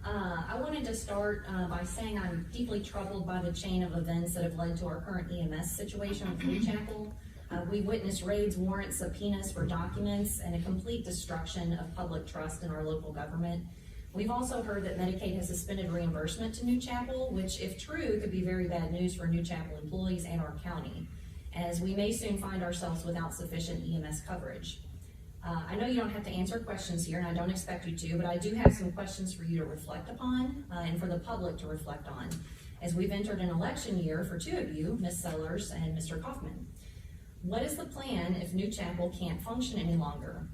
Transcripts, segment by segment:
I wanted to start by saying I'm deeply troubled by the chain of events that have led to our current EMS situation with New Chapel. We witnessed raids, warrants, subpoenas for documents, and a complete destruction of public trust in our local government. We've also heard that Medicaid has suspended reimbursement to New Chapel, which, if true, could be very bad news for New Chapel employees and our county, as we may soon find ourselves without sufficient EMS coverage. I know you don't have to answer questions here, and I don't expect you to, but I do have some questions for you to reflect upon and for the public to reflect on, as we've entered an election year for two of you, Ms. Sellers and Mr. Kaufman. What is the plan if New Chapel can't function any longer?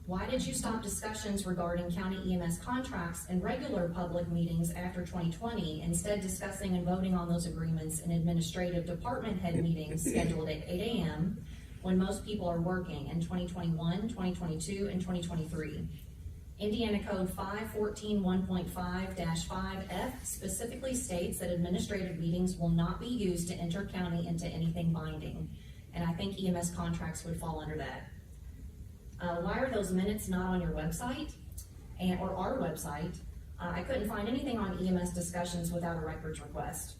Why did you stop discussions regarding county EMS contracts in regular public meetings after 2020, instead discussing and voting on those agreements in administrative department head meetings scheduled at 8 a.m. when most people are working in 2021, 2022, and 2023? Indiana Code 5141.5-5F specifically states that administrative meetings will not be used to enter county into anything binding, and I think EMS contracts would fall under that. Why are those minutes not on your website or our website? I couldn't find anything on EMS discussions without a records request.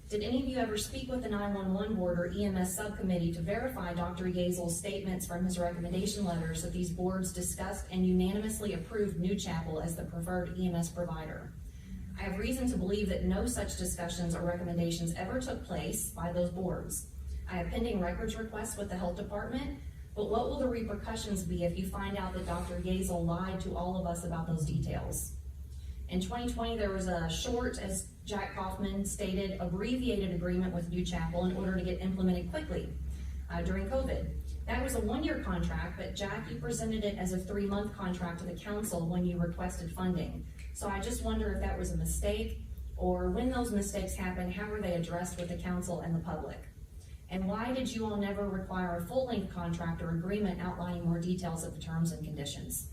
Did any of you ever speak with the 911 board or EMS subcommittee to verify Dr. Yazel's statements from his recommendation letters that these boards discussed and unanimously approved New Chapel as the preferred EMS provider? I have reason to believe that no such discussions or recommendations ever took place by those boards. I have pending records requests with the Health Department, but what will the repercussions be if you find out that Dr. Yazel lied to all of us about those details? In 2020, there was a short, as Jack Kaufman stated, abbreviated agreement with New Chapel in order to get implemented quickly during COVID. That was a one-year contract, but Jack, you presented it as a 3-month contract to the council when you requested funding. So I just wonder if that was a mistake, or when those mistakes happen, how were they addressed with the council and the public? And why did you all never require a full-length contract or agreement outlining more details of the terms and conditions?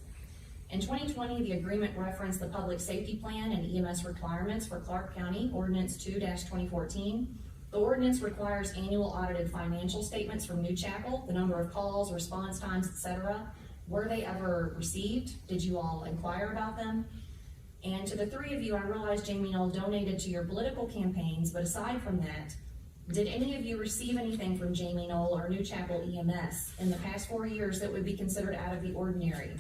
In 2020, the agreement referenced the public safety plan and EMS requirements for Clark County, Ordinance 2-2014. The ordinance requires annual audited financial statements from New Chapel, the number of calls, response times, etc. Were they ever received? Did you all inquire about them? And to the three of you, I realize Jamie Knoll donated to your political campaigns, but aside from that, did any of you receive anything from Jamie Knoll or New Chapel EMS in the past 4 years that would be considered out of the ordinary?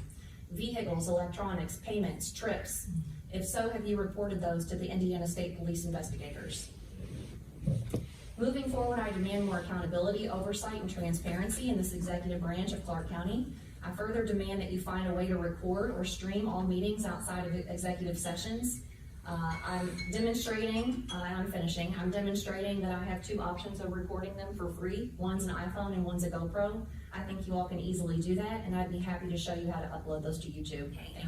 Vehicles, electronics, payments, trips? If so, have you reported those to the Indiana State Police investigators? Moving forward, I demand more accountability, oversight, and transparency in this executive branch of Clark County. I further demand that you find a way to record or stream all meetings outside of executive sessions. I'm demonstrating that I have 2 options of recording them for free. One's an iPhone and one's a GoPro. I think you all can easily do that, and I'd be happy to show you how to upload those to YouTube. Thank you.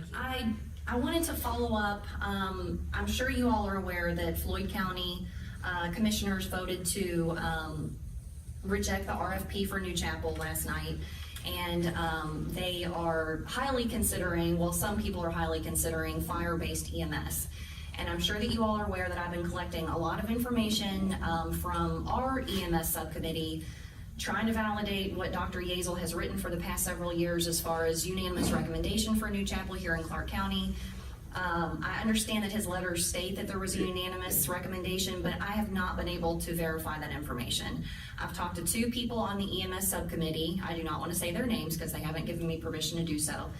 I wanted to follow up. I'm sure you all are aware that Floyd County commissioners voted to reject the RFP for New Chapel last night. And they are highly considering, well, some people are highly considering fire-based EMS. And I'm sure that you all are aware that I've been collecting a lot of information from our EMS subcommittee, trying to validate what Dr. Yazel has written for the past several years as far as unanimous recommendation for New Chapel here in Clark County. I understand that his letters state that there was a unanimous recommendation, but I have not been able to verify that information. I've talked to 2 people on the EMS subcommittee. I do not want to say their names because they haven't given me permission to do so,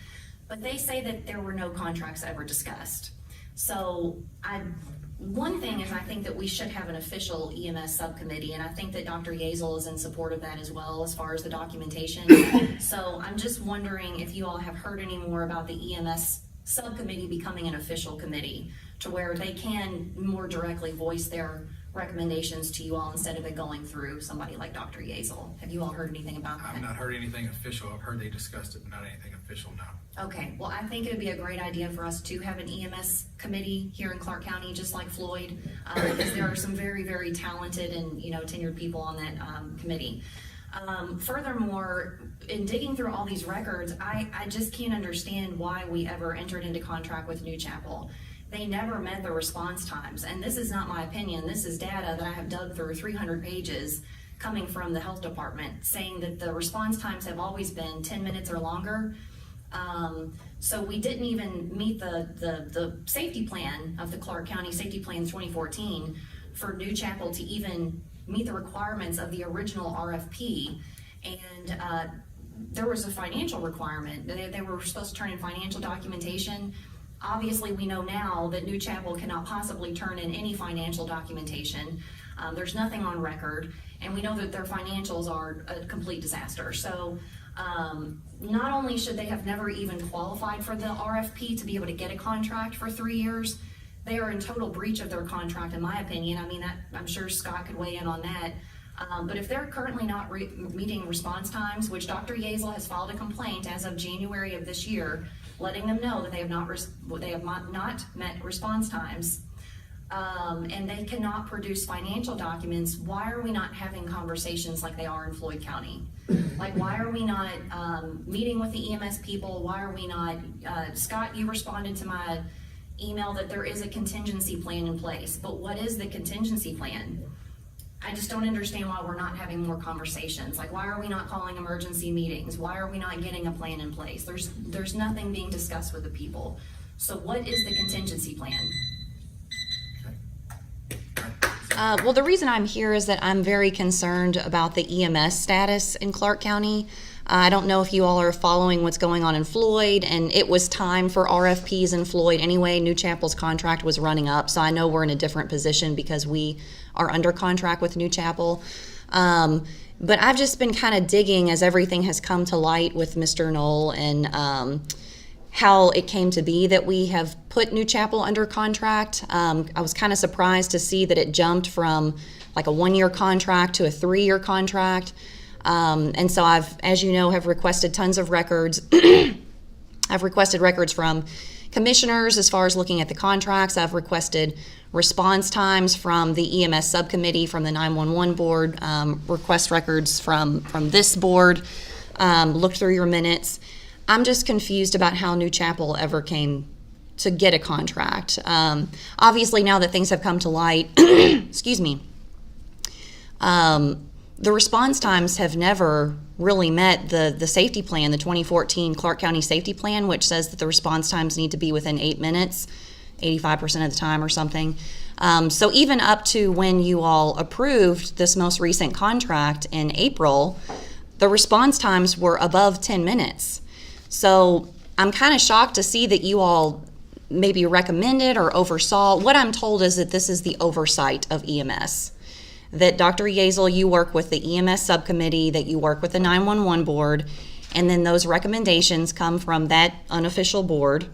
but they say that there were no contracts ever discussed. So one thing is, I think that we should have an official EMS subcommittee, and I think that Dr. Yazel is in support of that as well as far as the documentation. So I'm just wondering if you all have heard any more about the EMS subcommittee becoming an official committee to where they can more directly voice their recommendations to you all instead of it going through somebody like Dr. Yazel. Have you all heard anything about that? I've not heard anything official. I've heard they discussed it, but not anything official, no. Okay, well, I think it would be a great idea for us to have an EMS committee here in Clark County, just like Floyd, because there are some very, very talented and tenured people on that committee. Furthermore, in digging through all these records, I just can't understand why we ever entered into contract with New Chapel. They never met the response times, and this is not my opinion. This is data that I have dug through 300 pages coming from the Health Department saying that the response times have always been 10 minutes or longer. So we didn't even meet the safety plan of the Clark County Safety Plan 2014 for New Chapel to even meet the requirements of the original RFP. And there was a financial requirement. They were supposed to turn in financial documentation. Obviously, we know now that New Chapel cannot possibly turn in any financial documentation. There's nothing on record, and we know that their financials are a complete disaster. So not only should they have never even qualified for the RFP to be able to get a contract for 3 years, they are in total breach of their contract, in my opinion. I mean, I'm sure Scott could weigh in on that. But if they're currently not meeting response times, which Dr. Yazel has filed a complaint as of January of this year, letting them know that they have not met response times, and they cannot produce financial documents, why are we not having conversations like they are in Floyd County? Like, why are we not meeting with the EMS people? Why are we not, Scott, you responded to my email that there is a contingency plan in place, but what is the contingency plan? I just don't understand why we're not having more conversations. Like, why are we not calling emergency meetings? Why are we not getting a plan in place? There's nothing being discussed with the people. So what is the contingency plan? Well, the reason I'm here is that I'm very concerned about the EMS status in Clark County. I don't know if you all are following what's going on in Floyd, and it was time for RFPs in Floyd anyway. New Chapel's contract was running up, so I know we're in a different position because we are under contract with New Chapel. But I've just been kind of digging as everything has come to light with Mr. Knoll and how it came to be that we have put New Chapel under contract. I was kind of surprised to see that it jumped from like a 1-year contract to a 3-year contract. And so I've, as you know, have requested tons of records. I've requested records from commissioners as far as looking at the contracts. I've requested response times from the EMS subcommittee, from the 911 board, request records from this board, looked through your minutes. I'm just confused about how New Chapel ever came to get a contract. Obviously, now that things have come to light, excuse me, the response times have never really met the safety plan, the 2014 Clark County Safety Plan, which says that the response times need to be within 8 minutes, 85% of the time or something. So even up to when you all approved this most recent contract in April, the response times were above 10 minutes. So I'm kind of shocked to see that you all maybe recommended or oversaw. What I'm told is that this is the oversight of EMS. That Dr. Yazel, you work with the EMS subcommittee, that you work with the 911 board, and then those recommendations come from that unofficial board,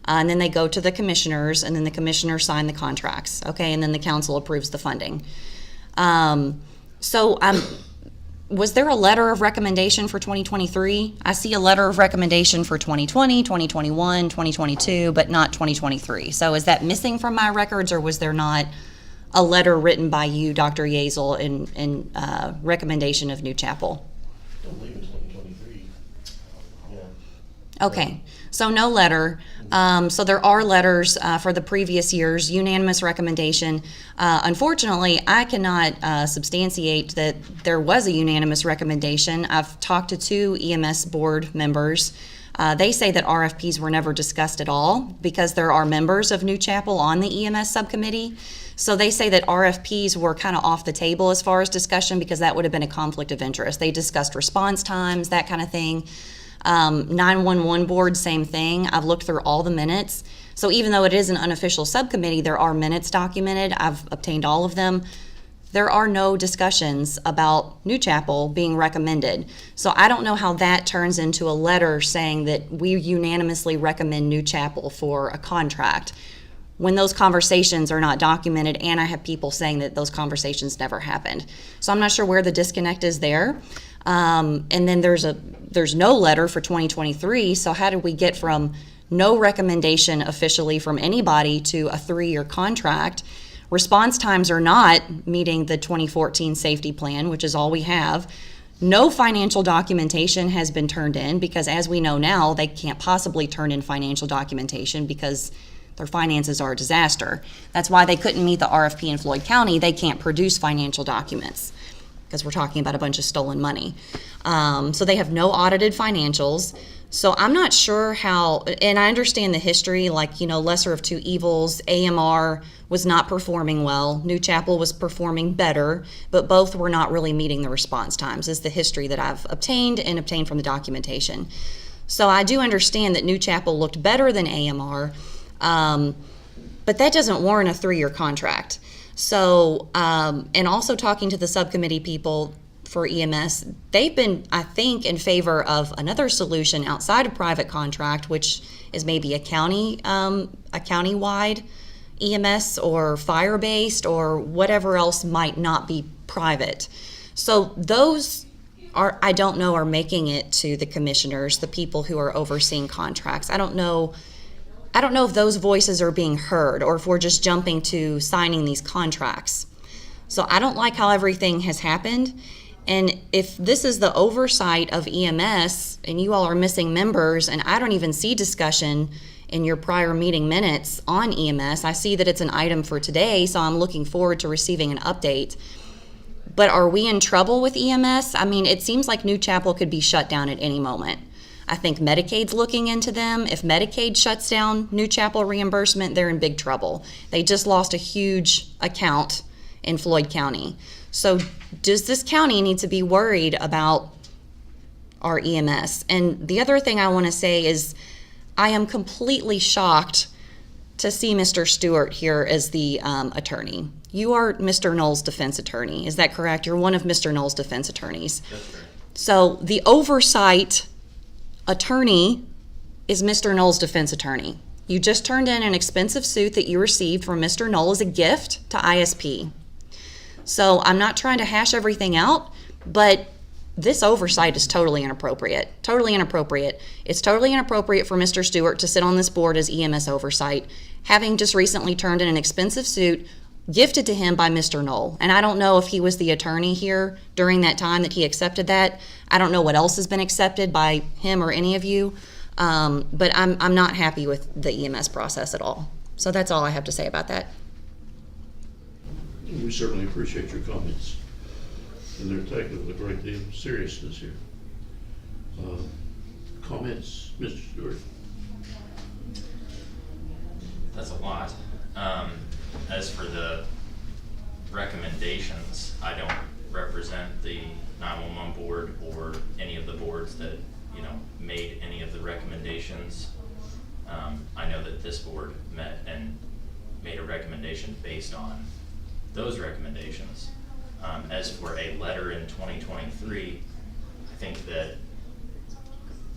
and then they go to the commissioners, and then the commissioners sign the contracts, okay, and then the council approves the funding. Was there a letter of recommendation for 2023? I see a letter of recommendation for 2020, 2021, 2022, but not 2023. So is that missing from my records, or was there not a letter written by you, Dr. Yazel, in recommendation of New Chapel? I believe it's 2023. Okay, so no letter. So there are letters for the previous years, unanimous recommendation. Unfortunately, I cannot substantiate that there was a unanimous recommendation. I've talked to 2 EMS board members. They say that RFPs were never discussed at all because there are members of New Chapel on the EMS subcommittee. So they say that RFPs were kind of off the table as far as discussion because that would have been a conflict of interest. They discussed response times, that kind of thing. 911 board, same thing. I've looked through all the minutes. So even though it is an unofficial subcommittee, there are minutes documented. I've obtained all of them. There are no discussions about New Chapel being recommended. So I don't know how that turns into a letter saying that we unanimously recommend New Chapel for a contract when those conversations are not documented, and I have people saying that those conversations never happened. So I'm not sure where the disconnect is there. And then there's no letter for 2023, so how did we get from no recommendation officially from anybody to a 3-year contract? Response times are not meeting the 2014 safety plan, which is all we have. No financial documentation has been turned in because, as we know now, they can't possibly turn in financial documentation because their finances are a disaster. That's why they couldn't meet the RFP in Floyd County. They can't produce financial documents because we're talking about a bunch of stolen money. So they have no audited financials. So I'm not sure how, and I understand the history, like, lesser of two evils. AMR was not performing well. New Chapel was performing better, but both were not really meeting the response times, is the history that I've obtained from the documentation. So I do understand that New Chapel looked better than AMR, but that doesn't warrant a 3-year contract. So, and also talking to the subcommittee people for EMS, they've been, I think, in favor of another solution outside of private contract, which is maybe a county-wide EMS or fire-based or whatever else might not be private. So those I don't know, are making it to the commissioners, the people who are overseeing contracts. I don't know if those voices are being heard or if we're just jumping to signing these contracts. So I don't like how everything has happened. And if this is the oversight of EMS and you all are missing members, and I don't even see discussion in your prior meeting minutes on EMS, I see that it's an item for today, so I'm looking forward to receiving an update. But are we in trouble with EMS? I mean, it seems like New Chapel could be shut down at any moment. I think Medicaid's looking into them. If Medicaid shuts down New Chapel reimbursement, they're in big trouble. They just lost a huge account in Floyd County. So does this county need to be worried about our EMS? And the other thing I want to say is I am completely shocked to see Mr. Stewart here as the attorney. You are Mr. Knoll's defense attorney. Is that correct? You're one of Mr. Knoll's defense attorneys. That's right. So the oversight attorney is Mr. Knoll's defense attorney. You just turned in an expensive suit that you received from Mr. Knoll as a gift to ISP. So I'm not trying to hash everything out, but this oversight is totally inappropriate. Totally inappropriate. It's totally inappropriate for Mr. Stewart to sit on this board as EMS oversight, having just recently turned in an expensive suit gifted to him by Mr. Knoll. And I don't know if he was the attorney here during that time that he accepted that. I don't know what else has been accepted by him or any of you, but I'm not happy with the EMS process at all. So that's all I have to say about that. We certainly appreciate your comments, and they're taken with a great deal of seriousness here. Comments, Mr. Stewart? That's a lot. As for the recommendations, I don't represent the 911 board or any of the boards that, made any of the recommendations. I know that this board met and made a recommendation based on those recommendations. As for a letter in 2023, I think that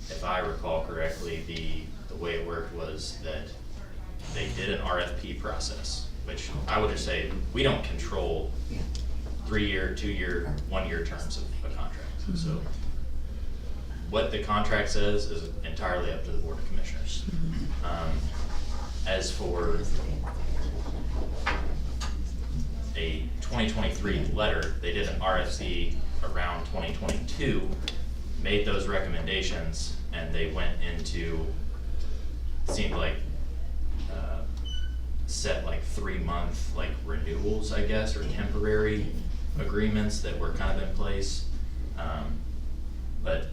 if I recall correctly, the way it worked was that they did an RFP process, which I would just say we don't control 3-year, 2-year, 1-year terms of a contract. Mm-hmm. So what the contract says is entirely up to the Board of Commissioners. As for a 2023 letter, they did an RFC around 2022, made those recommendations, and they went into, seemed like, set like 3-month like renewals, I guess, or temporary agreements that were kind of in place. But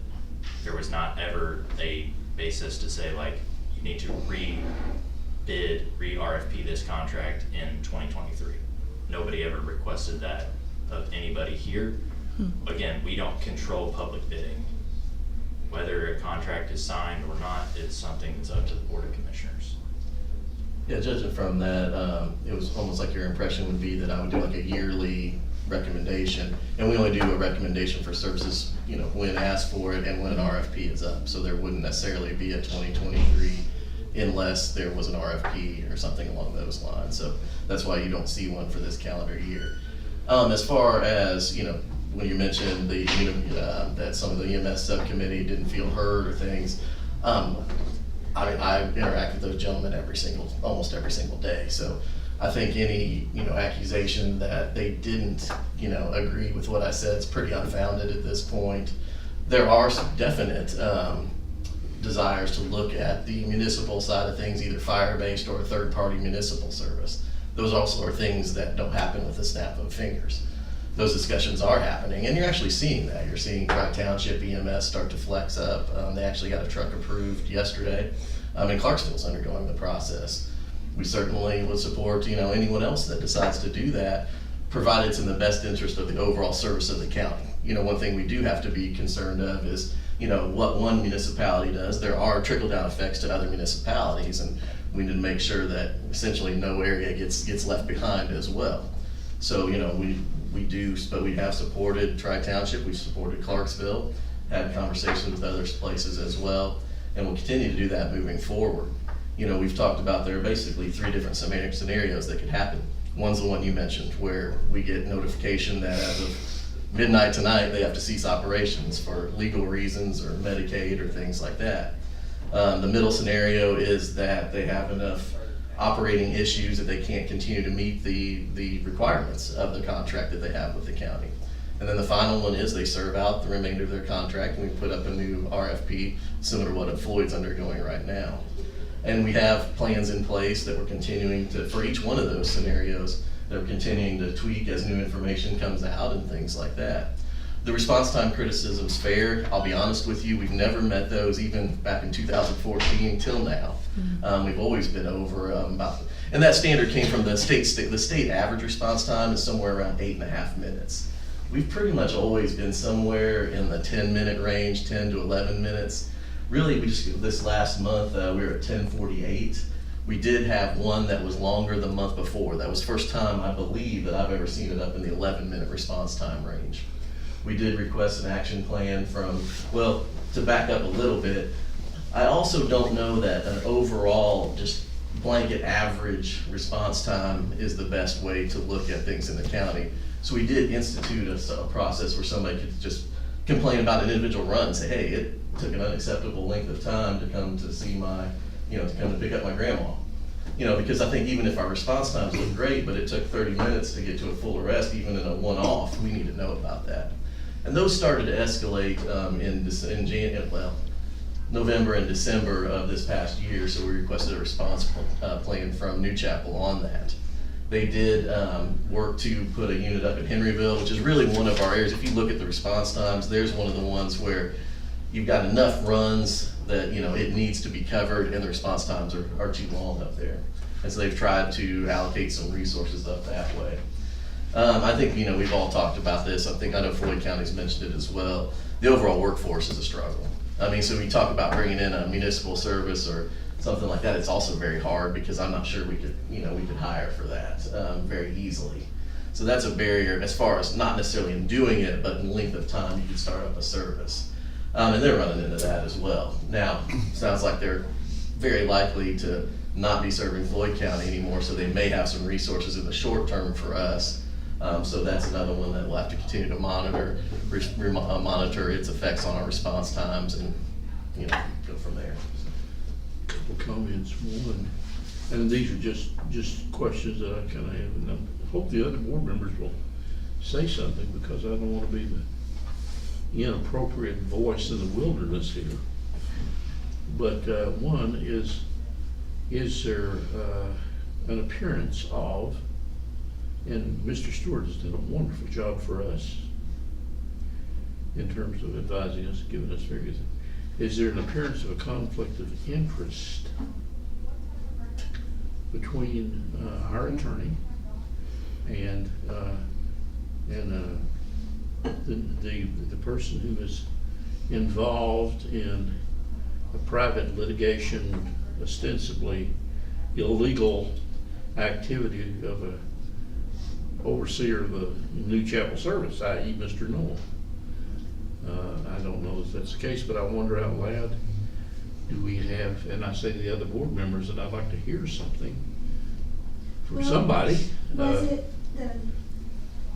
there was not ever a basis to say like, you need to re-bid, re-RFP this contract in 2023. Nobody ever requested that of anybody here. Again, we don't control public bidding. Whether a contract is signed or not is something that's up to the Board of Commissioners. Yeah, judging from that, it was almost like your impression would be that I would do like a yearly recommendation, and we only do a recommendation for services, when asked for it and when an RFP is up. So there wouldn't necessarily be a 2023 unless there was an RFP or something along those lines. So that's why you don't see one for this calendar year. As far as, when you mentioned that some of the EMS subcommittee didn't feel heard or things, I interact with those gentlemen almost every single day. So I think any, accusation that they didn't, agree with what I said is pretty unfounded at this point. There are some definite desires to look at the municipal side of things, either fire-based or a third-party municipal service. Those also are things that don't happen with a snap of fingers. those discussions are happening, and you're actually seeing that. You're seeing Township EMS start to flex up. They actually got a truck approved yesterday, and Clarksville's undergoing the process. We certainly would support, anyone else that decides to do that, provided it's in the best interest of the overall service of the county. One thing we do have to be concerned of is, what one municipality does. There are trickle-down effects to other municipalities, and we need to make sure that essentially no area gets left behind as well. So, we do, but we have supported Tri-Township, we've supported Clarksville, had conversations with other places as well, and we'll continue to do that moving forward. We've talked about there are basically 3 different scenarios that could happen. One's the one you mentioned, where we get notification that as of midnight tonight, they have to cease operations for legal reasons or Medicaid or things like that. The middle scenario is that they have enough operating issues that they can't continue to meet the requirements of the contract that they have with the county. And then the final one is they serve out the remainder of their contract, and we put up a new RFP similar to what Floyd's undergoing right now. And we have plans in place that we're continuing to, for each one of those scenarios, that we're continuing to tweak as new information comes out and things like that. The response time criticism's fair. I'll be honest with you, we've never met those even back in 2014 till now. We've always been over about, and that standard came from the state average response time is somewhere around 8.5 minutes. We've pretty much always been somewhere in the 10-minute range, 10 to 11 minutes. Really, this last month, we were at 10:48. We did have one that was longer the month before. That was the first time, I believe, that I've ever seen it up in the 11-minute response time range. We did request an action plan to back up a little bit, I also don't know that an overall just blanket average response time is the best way to look at things in the county. So we did institute a process where somebody could just complain about an individual run and say, hey, it took an unacceptable length of time to come to see to come to pick up my grandma. Because I think even if our response times look great, but it took 30 minutes to get to a full arrest, even in a one-off, we need to know about that. And those started to escalate in November and December of this past year, so we requested a response plan from New Chapel on that. They did work to put a unit up in Henryville, which is really one of our areas. If you look at the response times, there's one of the ones where you've got enough runs that it needs to be covered, and the response times are too long up there. And so they've tried to allocate some resources up that way. I think we've all talked about this. I know Floyd County's mentioned it as well. The overall workforce is a struggle. So we talk about bringing in a municipal service or something like that. It's also very hard because I'm not sure we could hire for that very easily. So that's a barrier as far as not necessarily in doing it, but in length of time you could start up a service. And they're running into that as well. Now, sounds like they're very likely to not be serving Floyd County anymore, so they may have some resources in the short term for us. So that's another one that we'll have to continue to monitor its effects on our response times and go from there. Couple comments. One, and these are just questions that I kind of have, and I hope the other board members will say something, because I don't want to be the inappropriate voice in the wilderness here. But one is there an appearance of, and Mr. Stewart has done a wonderful job for us in terms of advising us, giving us very good things. Is there an appearance of a conflict of interest between our attorney and the person who is involved in a private litigation, ostensibly illegal activity of a overseer of the New Chapel service, i.e. Mr. Noel? I don't know if that's the case, but I wonder out loud, do we have, and I say to the other board members that I'd like to hear something from somebody. Was it the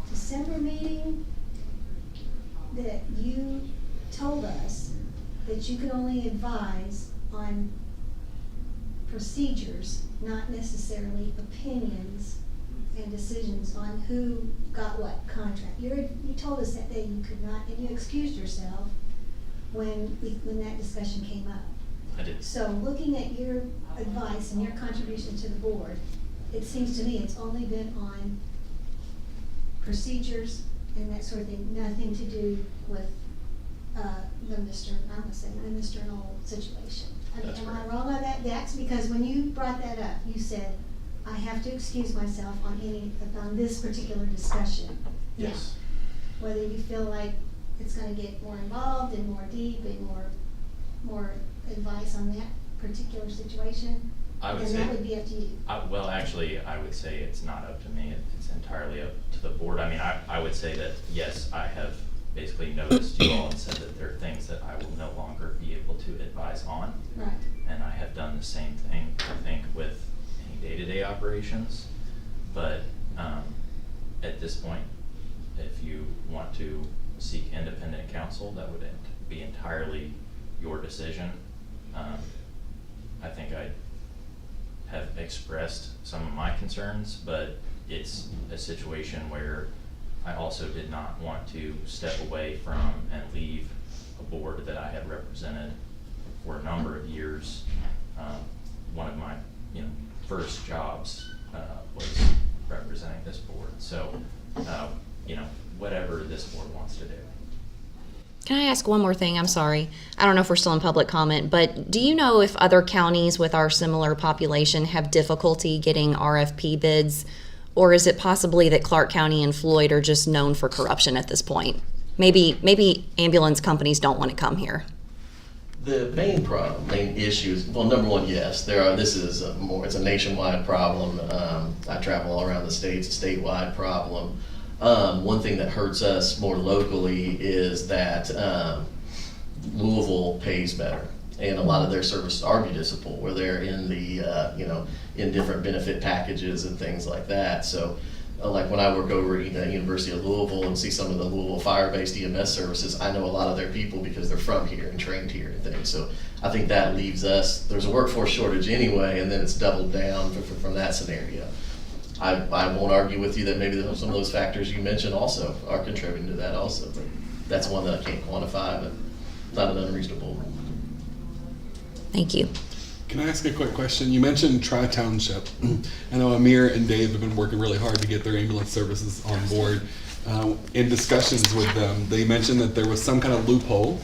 December meeting that you told us that you could only advise on procedures, not necessarily opinions and decisions on who got what contract? You told us that day you could not, and you excused yourself when that discussion came up. I did. So looking at your advice and your contribution to the board, it seems to me it's only been on procedures and that sort of thing, nothing to do with, the Mr. Knoll situation. That's Am I correct. wrong on that? That's because when you brought that up, you said, I have to excuse myself on this particular discussion. Yes. Whether you feel like it's gonna get more involved and more deep and more advice on that particular situation, I would then say, that would be up to you. well, actually, I would say it's not up to me, it's entirely up to the board. I mean, I would say that, yes, I have basically noticed you all and said that there are things that I will no longer be able to advise on. Right. And I have done the same thing, I think, with any day-to-day operations. But, at this point, if you want to seek independent counsel, that would be entirely your decision. I think I have expressed some of my concerns, but it's a situation where I also did not want to step away from and leave a board that I had represented for a number of years. One of my, first jobs, was representing this board. So, whatever this board wants to do. Can I ask one more thing? I'm sorry. I don't know if we're still in public comment, but do you know if other counties with our similar population have difficulty getting RFP bids? Or is it possibly that Clark County and Floyd are just known for corruption at this point? Maybe ambulance companies don't want to come here. The main issues, well, number one, yes, this is it's a nationwide problem. I travel all around the states, a statewide problem. One thing that hurts us more locally is that Louisville pays better. And a lot of their services are municipal, where they're in the, in different benefit packages and things like that. So, like when I work over at University of Louisville and see some of the Louisville fire-based EMS services, I know a lot of their people because they're from here and trained here and things. So I think that leaves us, there's a workforce shortage anyway, and then it's doubled down from that scenario. I won't argue with you that maybe some of those factors you mentioned also are contributing to that also, but that's one that I can't quantify, but not an unreasonable. Thank you. Can I ask a quick question? You mentioned Tri-Township. I know Amir and Dave have been working really hard to get their ambulance services on board. In discussions with them, they mentioned that there was some kind of loophole.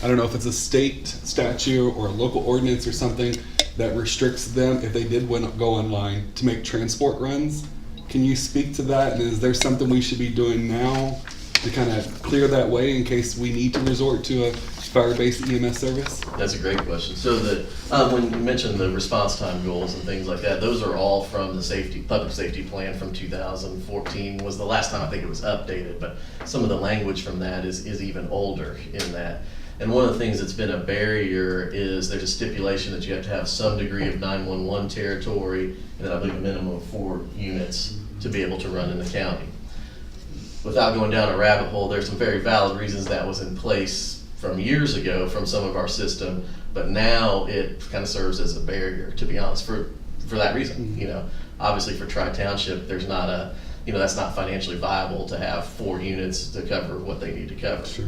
I don't know if it's a state statute or a local ordinance or something that restricts them, if they did go online, to make transport runs. Can you speak to that? And is there something we should be doing now to kind of clear that way in case we need to resort to a fire-based EMS service? That's a great question. So when you mentioned the response time goals and things like that, those are all from the public safety plan from 2014 was the last time I think it was updated, but some of the language from that is even older in that. And one of the things that's been a barrier is there's a stipulation that you have to have some degree of 911 territory, and then I believe a minimum of 4 units to be able to run in the county. Without going down a rabbit hole, there's some very valid reasons that was in place from years ago from some of our system, but now it kind of serves as a barrier, to be honest, for that reason. Obviously for Tri-Township, there's not that's not financially viable to have 4 units to cover what they need to cover. Sure.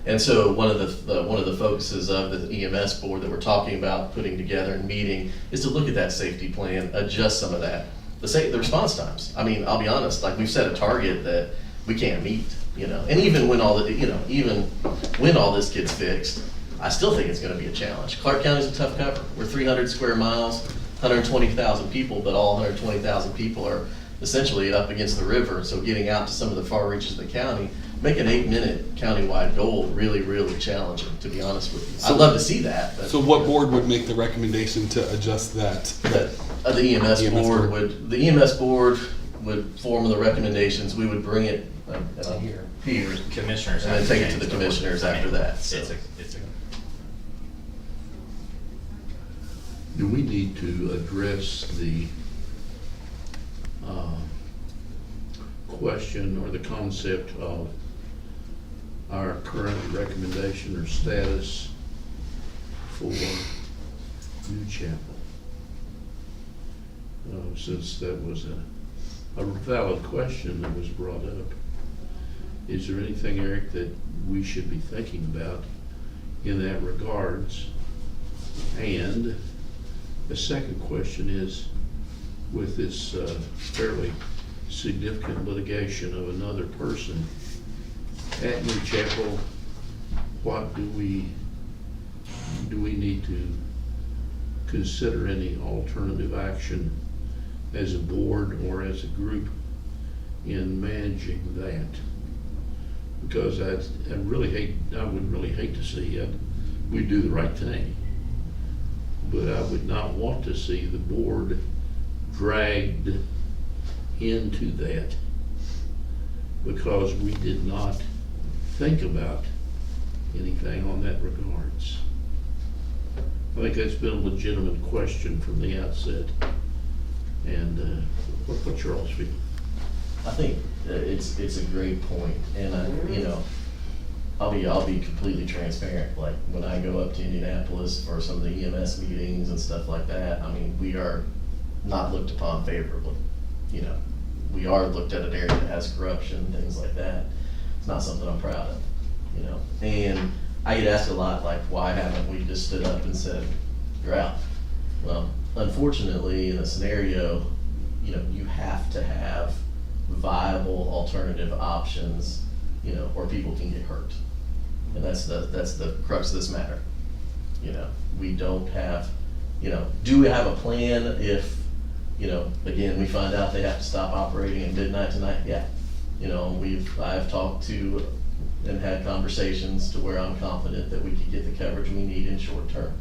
And so one of the focuses of the EMS board that we're talking about putting together and meeting is to look at that safety plan, adjust some of that. The response times. I mean, I'll be honest, like we've set a target that we can't meet, and even when all this gets fixed, I still think it's gonna be a challenge. Clark County's a tough cover. We're 300 square miles, 120,000 people, but all 120,000 people are essentially up against the river. So getting out to some of the far reaches of the county, make an 8-minute countywide goal really, really challenging, to be honest with you. I'd love to see that. But, So what board would make the recommendation to adjust that? The EMS board would form the recommendations. We would bring it here, Commissioners. and then have take it to change the the commissioners board. after that. So. It's a Do we need to address the question or the concept of our current recommendation or status for New Chapel? Since that was a valid question that was brought up, is there anything, Eric, that we should be thinking about in that regards? And the second question is, with this fairly significant litigation of another person, at New Chapel, what do we need to consider any alternative action as a board or as a group in managing that? Because I would really hate to see, we do the right thing, but I would not want to see the board dragged into that because we did not think about anything on that regards. I think that's been a legitimate question from the outset. And what's your all's feeling? I think it's a great point, and I'll be completely transparent. Like when I go up to Indianapolis for some of the EMS meetings and stuff like that, I mean, we are not looked upon favorably. We are looked at an area that has corruption, things like that. It's not something I'm proud of, And I get asked a lot, like, why haven't we just stood up and said, you're out? Well, unfortunately, in a scenario, you have to have viable alternative options, or people can get hurt. And that's the crux of this matter. We don't have, do we have a plan if, again, we find out they have to stop operating at midnight tonight? Yeah. I've talked to and had conversations to where I'm confident that we could get the coverage we need in short term.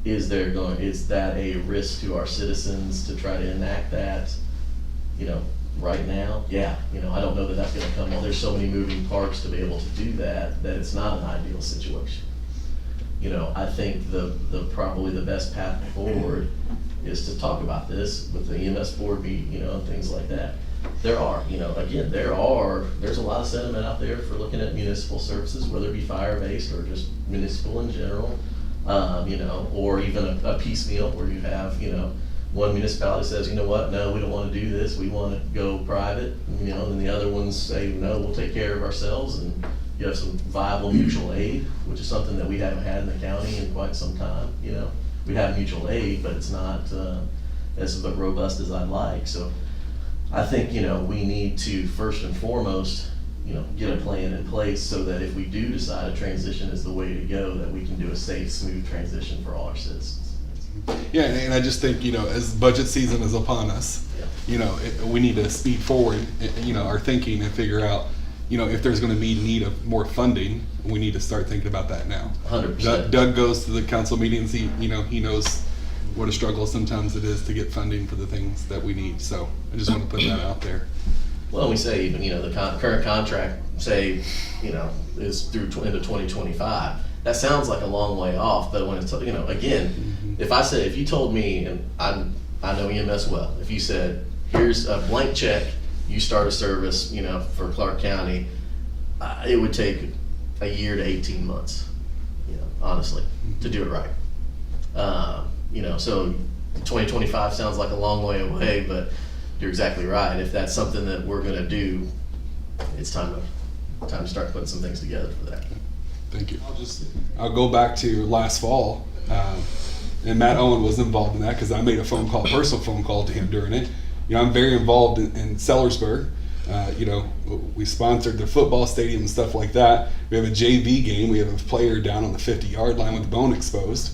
Is that a risk to our citizens to try to enact that, right now? Yeah, I don't know that that's gonna come. Well, there's so many moving parts to be able to do that it's not an ideal situation. I think probably the best path forward is to talk about this with the EMS board, and things like that. There's a lot of sentiment out there for looking at municipal services, whether it be fire-based or just municipal in general, or even a piecemeal where you have, one municipality says, you know what, no, we don't want to do this, we want to go private, and then the other ones say, no, we'll take care of ourselves, and you have some viable mutual aid, which is something that we haven't had in the county in quite some time. We have mutual aid, but it's not as robust as I'd like. So I think, we need to first and foremost, get a plan in place so that if we do decide a transition is the way to go, that we can do a safe, smooth transition for all our citizens. Yeah, and I just think, as budget season is upon us, we need to speed forward, our thinking and figure out, if there's going to be need of more funding, we need to start thinking about that now. 100%. Doug goes to the council meetings. He knows what a struggle sometimes it is to get funding for the things that we need. So I just want to put that out there. Well, we say even, the current contract, say, is through into 2025. That sounds like a long way off, but when it's, again, if you told me, and I know EMS well, if you said, here's a blank check, you start a service, for Clark County, it would take a year to 18 months, honestly, to do it right. So 2025 sounds like a long way away, but you're exactly right. If that's something that we're gonna do, it's time to start putting some things together for that. Thank you. I'll go back to last fall, and Matt Owen was involved in that because I made a personal phone call to him during it. I'm very involved in Sellersburg. We sponsored the football stadium and stuff like that. We have a JV game. We have a player down on the 50-yard line with the bone exposed.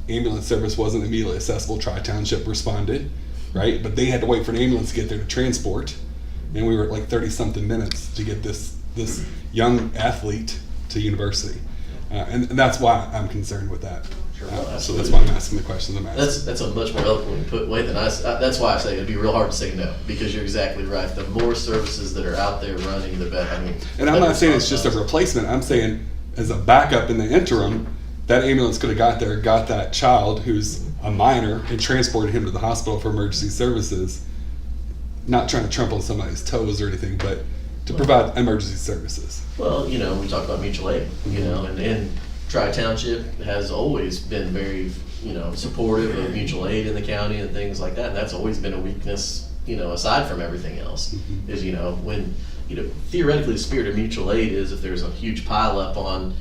Ambulance service wasn't immediately accessible. Tri-Township responded, right? But they had to wait for an ambulance to get there to transport. And we were at like 30-something minutes to get this young athlete to university. And that's why I'm concerned with that. Sure, so that's why I'm asking the questions I'm asking. That's a much more eloquently put way than that's why I say it'd be real hard to say no, because you're exactly right. The more services that are out there running, the better. And I'm not saying it's just a replacement. I'm saying as a backup in the interim, that ambulance could have got that child who's a minor and transported him to the hospital for emergency services. Not trying to trample on somebody's toes or anything, but to provide emergency services. Well, we talk about mutual aid, and Tri-Township has always been very, supportive of mutual aid in the county and things like that. And that's always been a weakness, aside from everything else, is, when, theoretically the spirit of mutual aid is if there's a huge pileup on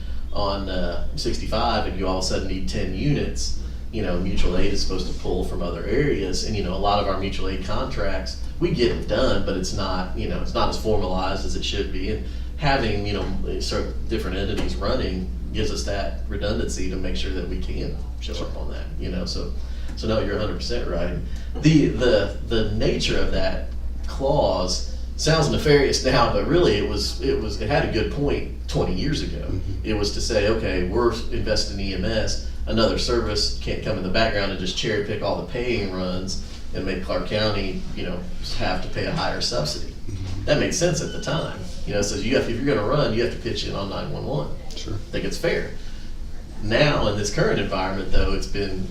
65 and you all of a sudden need 10 units, mutual aid is supposed to pull from other areas. And, a lot of our mutual aid contracts we get it done, but it's not, it's not as formalized as it should be. And having, sort of different entities running gives us that redundancy to make sure that we can show up on that, so no, you're 100% right. The nature of that clause sounds nefarious now, but really it had a good point 20 years ago. It was to say, okay, we're investing in EMS, another service can't come in the background and just cherry pick all the paying runs and make Clark County, have to pay a higher subsidy. That made sense at the time. So if you're going to run, you have to pitch in on 911. Sure. I think it's fair. Now in this current environment, though, it's been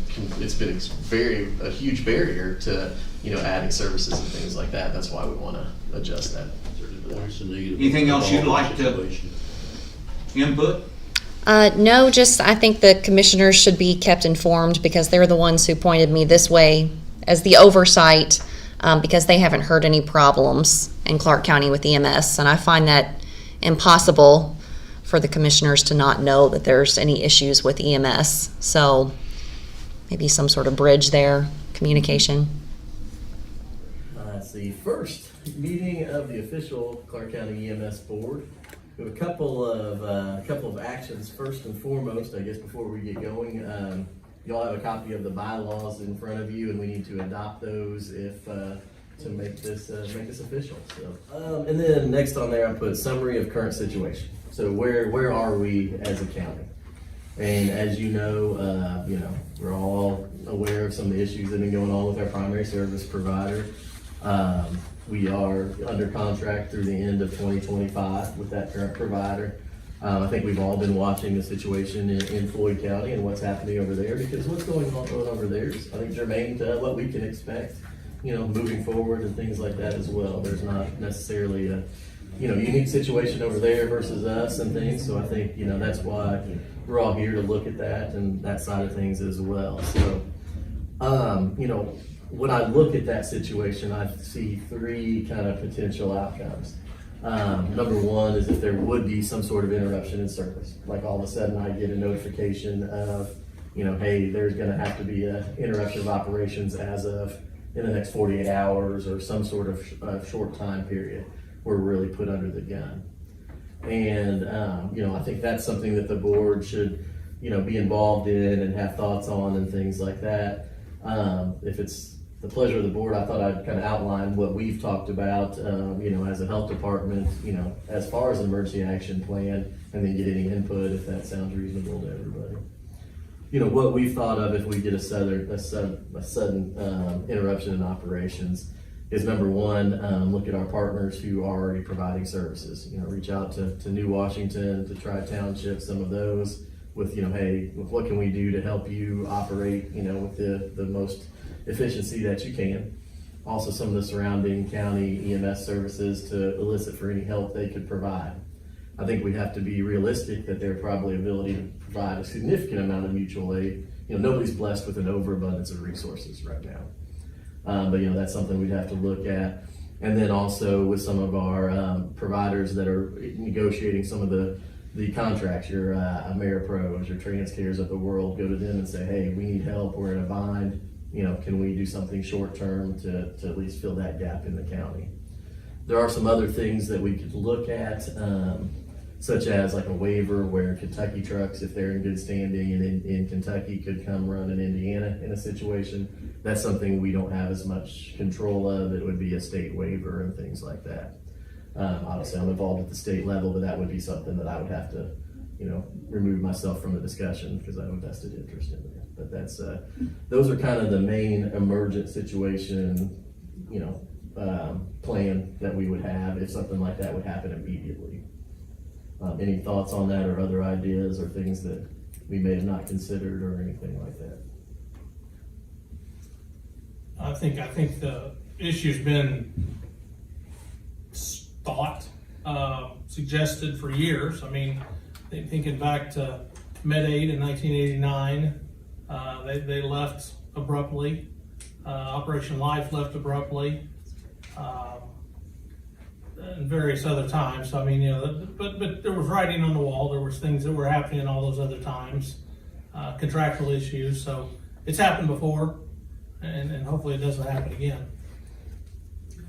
a huge barrier to adding services and things like that. That's why we want to adjust that. Anything else you'd like to input? No, just I think the commissioners should be kept informed because they're the ones who pointed me this way as the oversight, because they haven't heard any problems in Clark County with EMS, and I find that impossible for the commissioners to not know that there's any issues with EMS. So maybe some sort of bridge there, communication. It's the first meeting of the official Clark County EMS board. We have a couple of actions. First and foremost, I guess before we get going, you all have a copy of the bylaws in front of you, and we need to adopt those to make this official. So, and then next on there, I put summary of current situation. So where are we as a county? And as you know, we're all aware of some of the issues that have been going on with our primary service provider. We are under contract through the end of 2025 with that current provider. I think we've all been watching the situation in Floyd County and what's happening over there, because what's going on over there is, I think, germane to what we can expect, moving forward and things like that as well. There's not necessarily a, unique situation over there versus us and things. So I think, that's why we're all here to look at that and that side of things as well. So, when I look at that situation, I see three kind of potential outcomes. Number one is if there would be some sort of interruption in service, like all of a sudden I get a notification of, hey, there's going to have to be an interruption of operations as of in the next 48 hours or some sort of short time period. We're really put under the gun. And, I think that's something that the board should, be involved in and have thoughts on and things like that. If it's the pleasure of the board, I thought I'd kind of outline what we've talked about, as a health department, as far as an emergency action plan, and then get any input if that sounds reasonable to everybody. What we've thought of if we get a sudden interruption in operations is, number one, look at our partners who are already providing services. Reach out to New Washington, to Tri-Township, some of those with, hey, what can we do to help you operate, with the most efficiency that you can. Also, some of the surrounding county EMS services to elicit for any help they could provide. I think we have to be realistic that there's probably ability to provide a significant amount of mutual aid. Nobody's blessed with an overabundance of resources right now. But that's something we'd have to look at. And then also with some of our providers that are negotiating some of the contracts, your AmeriPros, your TransCares of the world, go to them and say, hey, we need help, we're in a bind. Can we do something short term to at least fill that gap in the county? There are some other things that we could look at, such as like a waiver where Kentucky trucks, if they're in good standing and in Kentucky, could come run in Indiana in a situation. That's something we don't have as much control of. It would be a state waiver and things like that. Obviously, I'm involved at the state level, but that would be something that I would have to, remove myself from the discussion because I have a vested interest in it. But that's those are kind of the main emergent situation, plan that we would have if something like that would happen immediately. Any thoughts on that, or other ideas, or things that we may have not considered, or anything like that? I think the issue's been thought, suggested for years. I mean, thinking back to Med-Aid in 1989, they left abruptly. Operation Life left abruptly, and various other times. So, I mean, but there was writing on the wall. There was things that were happening all those other times, contractual issues. So it's happened before, and hopefully it doesn't happen again.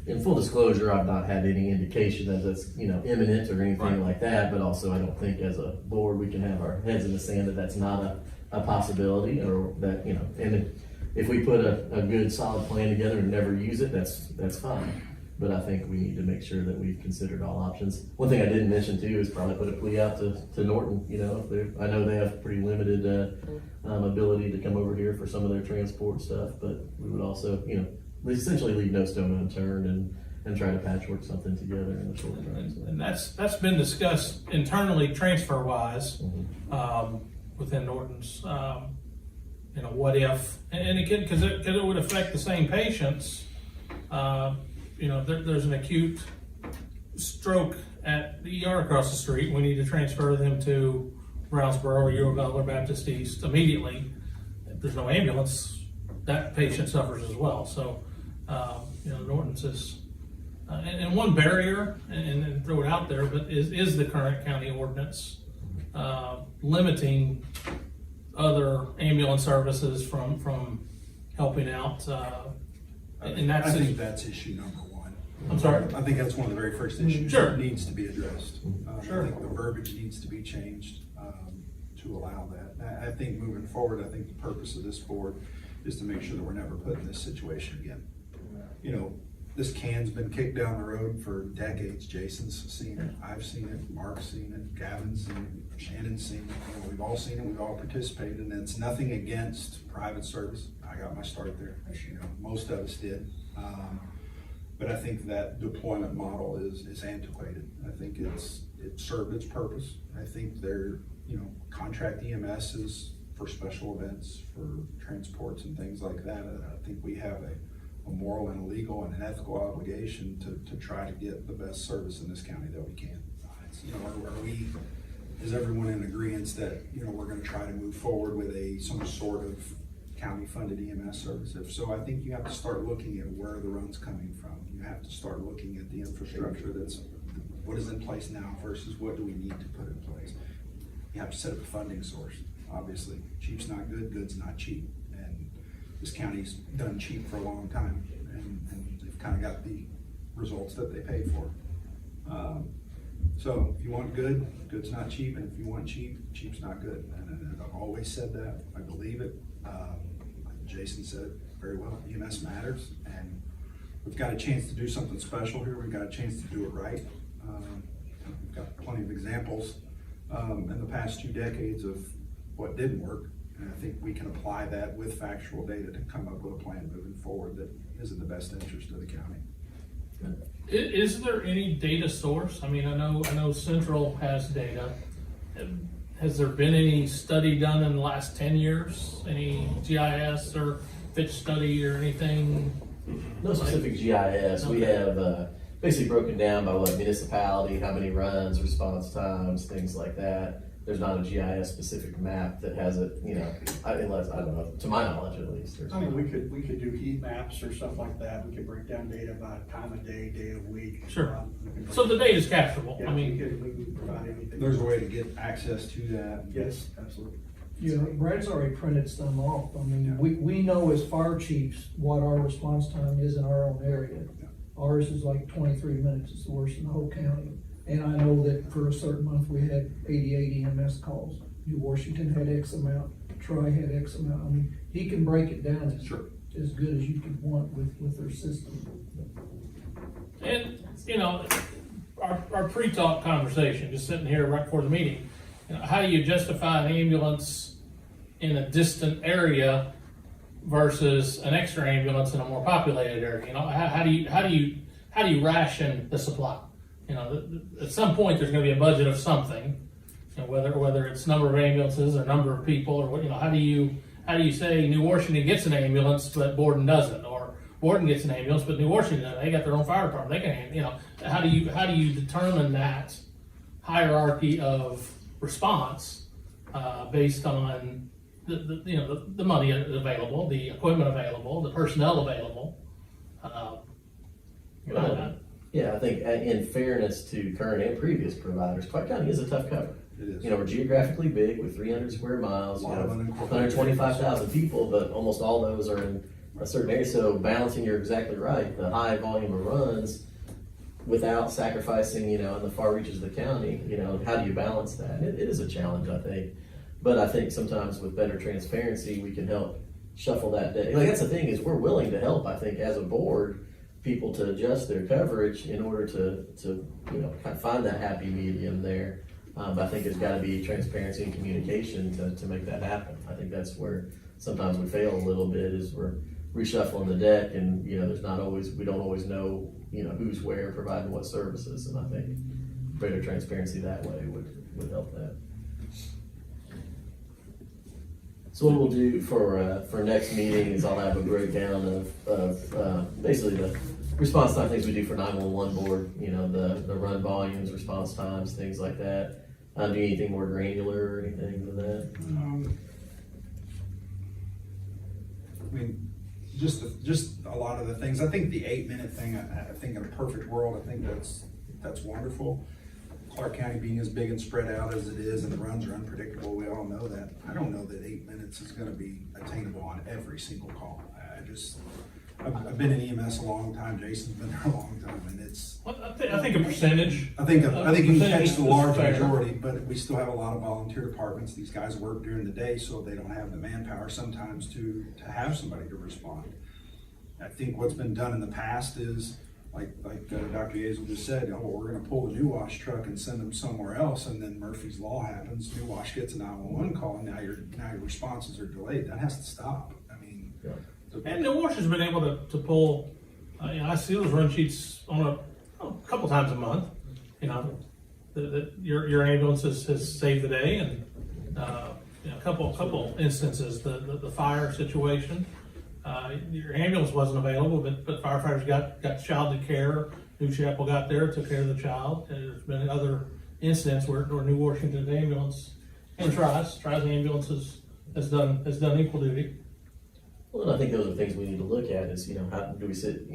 in full disclosure, I've not had any indication that it's, imminent or anything Right. like that, but also I don't think as a board, we can have our heads in the sand that that's not a possibility, or that, and if we put a good solid plan together and never use it, that's fine. But I think we need to make sure that we've considered all options. One thing I didn't mention too is probably put a plea out to Norton, I know they have pretty limited, ability to come over here for some of their transport stuff, but we would also, essentially leave no stone unturned and try to patchwork something together in the short term. So. And that's been discussed internally, transfer wise, Mhm. within Norton's, what if, and again, because it would affect the same patients. There's an acute stroke at the ER across the street. We need to transfer them to Brownsboro or Eurobell or Baptist East immediately. If there's no ambulance, that patient suffers as well. So, Norton's is, and one barrier, and throw it out there, but is the current county ordinance limiting other ambulance services from helping out, and that's. I think that's issue number one. I'm sorry? I think that's one of the very first issues Sure. that needs to be addressed. Sure. I think the verbiage needs to be changed to allow that. I think moving forward, I think the purpose of this board is to make sure that we're never put in this situation again. This can's been kicked down the road for decades. Jason's seen it, I've seen it, Mark's seen it, Gavin's seen it, Shannon's seen it. We've all seen it, we've all participated, and it's nothing against private service. I got my start there, as you know, most of us did. But I think that deployment model is antiquated. I think it served its purpose. I think they're, contract EMSs for special events, for transports and things like that. I think we have a moral and a legal and an ethical obligation to try to get the best service in this county that we can. Is everyone in agreement that, we're gonna try to move forward with some sort of county-funded EMS service? If so, I think you have to start looking at where the run's coming from. You have to start looking at the infrastructure what is in place now versus what do we need to put in place. You have to set up a funding source. Obviously, cheap's not good, good's not cheap. And this county's done cheap for a long time, and they've kind of got the results that they paid for. So if you want good, good's not cheap, and if you want cheap, cheap's not good. And I've always said that. I believe it. Jason said it very well. EMS matters, and we've got a chance to do something special here. We've got a chance to do it right. We've got plenty of examples in the past 2 decades of what didn't work. And I think we can apply that with factual data to come up with a plan moving forward that is in the best interest of the county. Is there any data source? I mean, I know Central has data. Has there been any study done in the last 10 years? Any GIS or Fitch study or anything? No specific GIS. We have basically broken down by what municipality, how many runs, response times, things like that. There's not a GIS specific map that has it, unless, I don't know, to my knowledge at least. I mean, we could do heat maps or stuff like that. We could break down data by time of day, day of week. Sure. So the data's capturable. Yeah, I mean, we can provide anything. There's a way to get access to that. Yes, absolutely. Brad's already printed some off. I mean, we know as fire chiefs what our response time is in our own area. Ours is like 23 minutes. It's the worst in the whole county. And I know that for a certain month, we had 88 EMS calls. New Washington had X amount, Troy had X amount. I mean, he can break it down as good as you could want with their system. and, our pre-talk conversation, just sitting here right before the meeting, how do you justify an ambulance in a distant area versus an extra ambulance in a more populated area? How do you ration the supply? At some point, there's gonna be a budget of something, whether it's number of ambulances or number of people, or how do you say New Washington gets an ambulance, but Borden doesn't, or Borden gets an ambulance, but New Washington doesn't? They got their own fire department, they can, how do you determine that hierarchy of response, based on the money available, the equipment available, the personnel available? Yeah, I think in fairness to current and previous providers, Clark County is a tough cover. It is. We're geographically big with 300 square miles, A lot of unincorporated 125,000 people, but almost all those are in a certain area. So balancing, you're exactly right, the high volume of runs without sacrificing, in the far reaches of the county, how do you balance that? It is a challenge, I think. But I think sometimes with better transparency, we can help shuffle that day. Like, that's the thing, is we're willing to help, I think, as a board, people to adjust their coverage in order to kind of find that happy medium there. But I think there's gotta be transparency and communication to make that happen. I think that's where sometimes we fail a little bit, is we're reshuffling the deck, and, we don't always know, who's where, providing what services, and I think greater transparency that way would help that. So what we'll do for next meeting is I'll have a breakdown of basically the response time things we do for 911 board, the run volumes, response times, things like that. Do you need anything more granular or anything than that? I mean, just a lot of the things. I think the 8-minute thing, I think in a perfect world, I think that's wonderful. Clark County being as big and spread out as it is, and the runs are unpredictable, we all know that. I don't know that 8 minutes is gonna be attainable on every single call. I've been in EMS a long time, Jason's been there a long time, and it's. Well, I think a percentage. I think you can catch the large fair. majority, but we still have a lot of volunteer departments. These guys work during the day, so they don't have the manpower sometimes to have somebody to respond. I think what's been done in the past is, like Dr. Yazel just said, we're gonna pull the new wash truck and send them somewhere else, and then Murphy's Law happens, new wash gets a 911 call, and now your responses are delayed. That has to stop. I mean. Yeah. And New Wash has been able to pull, I see those run sheets on a couple times a month, that your ambulance has saved the day, and, a couple instances, the fire situation, your ambulance wasn't available, but firefighters got child to care, New Chapel got there, took care of the child, and there's been other incidents where New Washington's ambulance, and Tri's ambulance has done equal duty. Well, and I think those are things we need to look at is, how do we sit